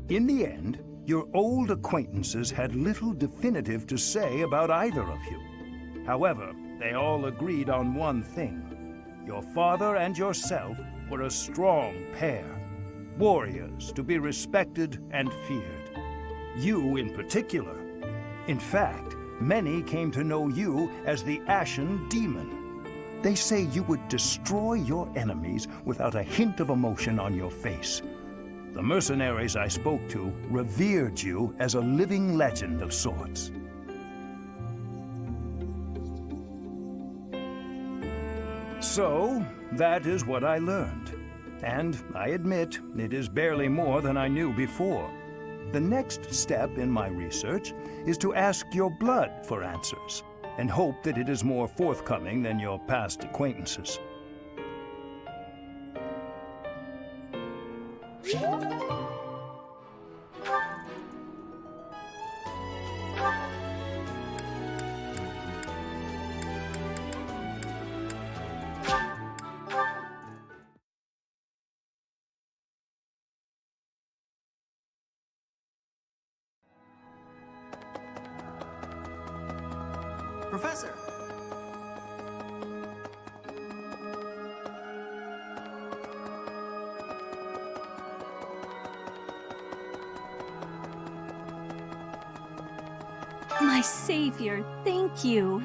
In the end, your old acquaintances had little definitive to say about either of you. However, they all agreed on one thing. Your father and yourself were a strong pair. Warriors to be respected and feared. You in particular. In fact, many came to know you as the Ashen Demon. They say you would destroy your enemies without a hint of emotion on your face. The mercenaries I spoke to revered you as a living legend of sorts. So, that is what I learned. And I admit, it is barely more than I knew before. The next step in my research is to ask your blood for answers, and hope that it is more forthcoming than your past acquaintances. Professor! My savior, thank you.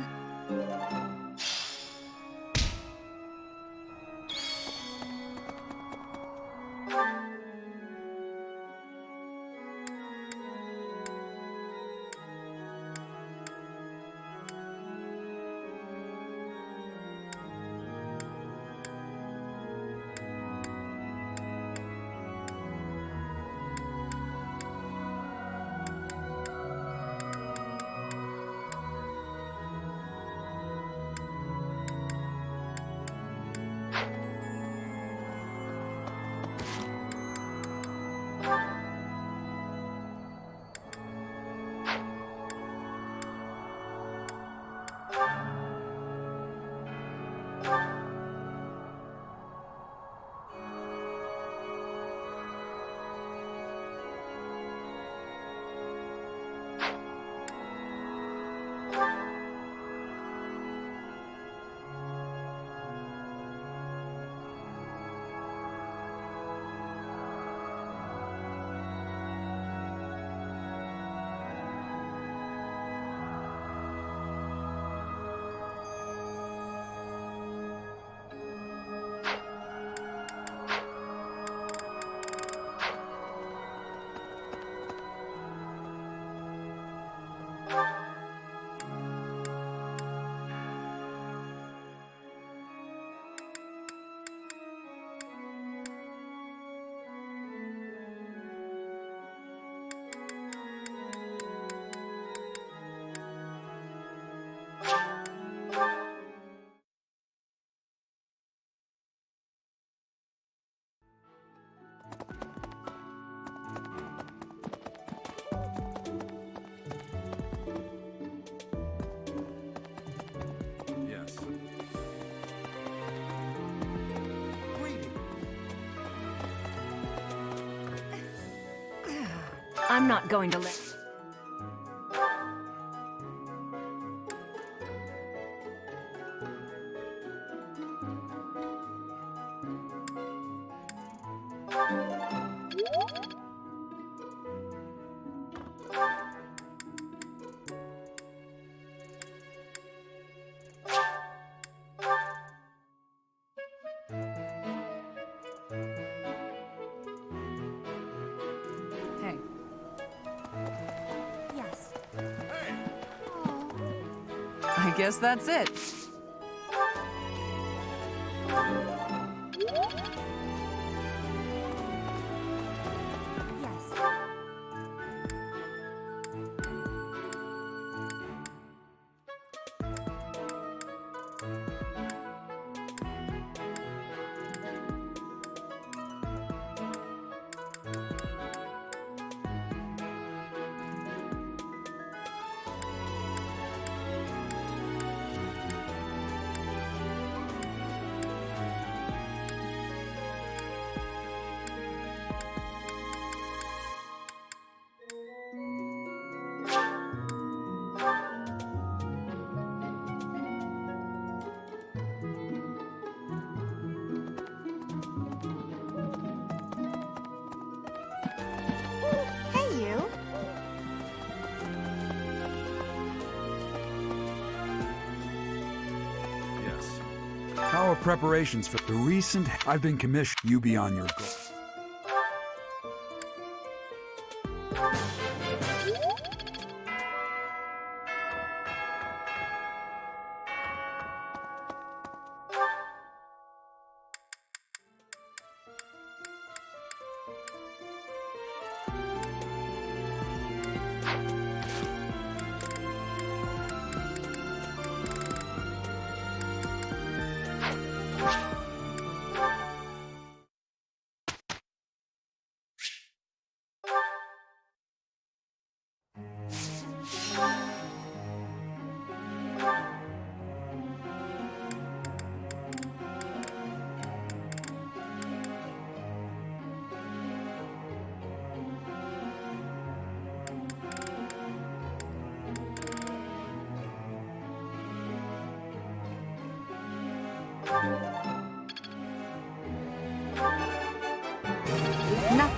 Yes. I'm not going to let... Hey. Yes. I guess that's it. Hey, you. Yes. How are preparations for the recent... I've been commissioned. You be on your goal.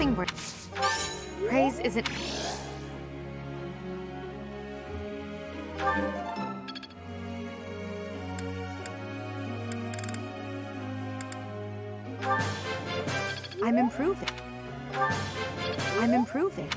nothing worth. Praise isn't. I'm improving. I'm improving.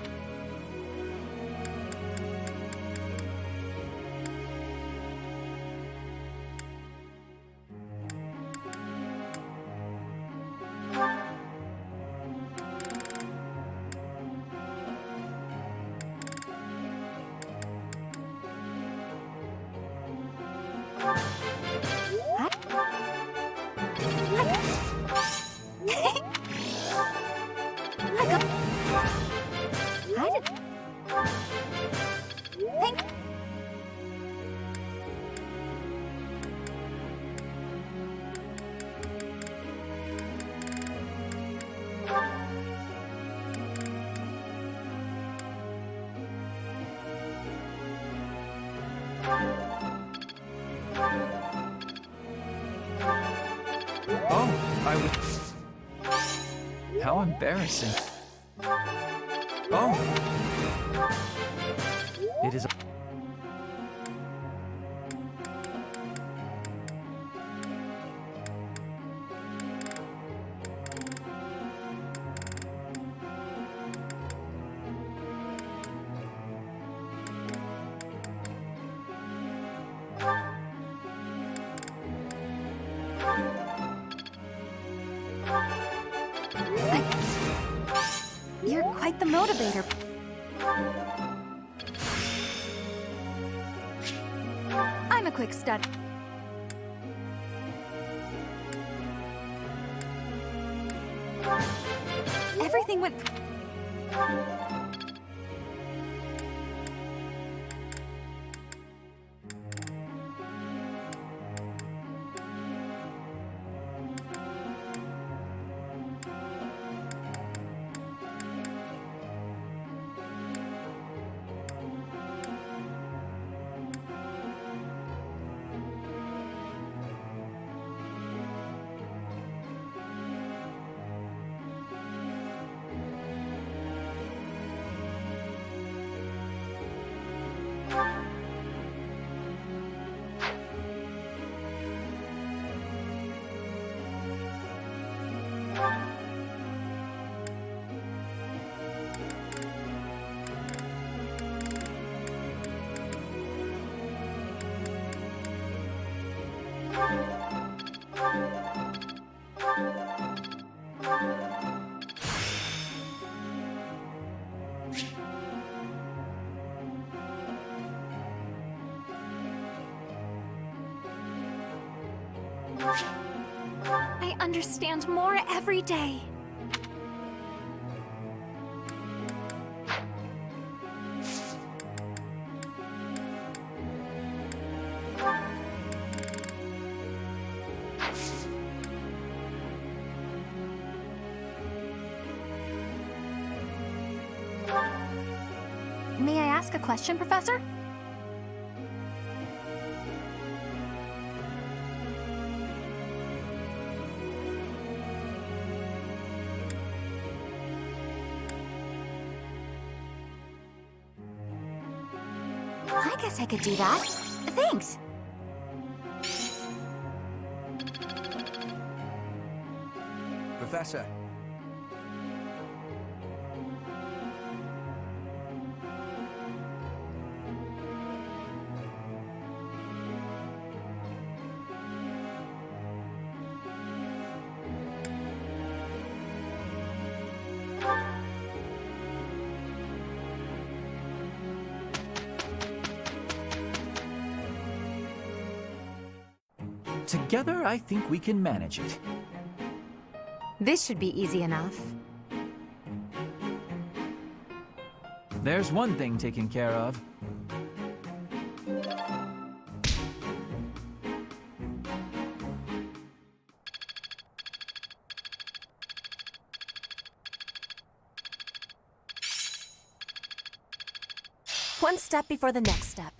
Oh, I was... How embarrassing. Oh. It is... You're quite the motivator. I'm a quick study. Everything went... I understand more every day. May I ask a question, Professor? I guess I could do that. Thanks. Professor. Together, I think we can manage it. This should be easy enough. There's one thing taken care of. One step before the next step.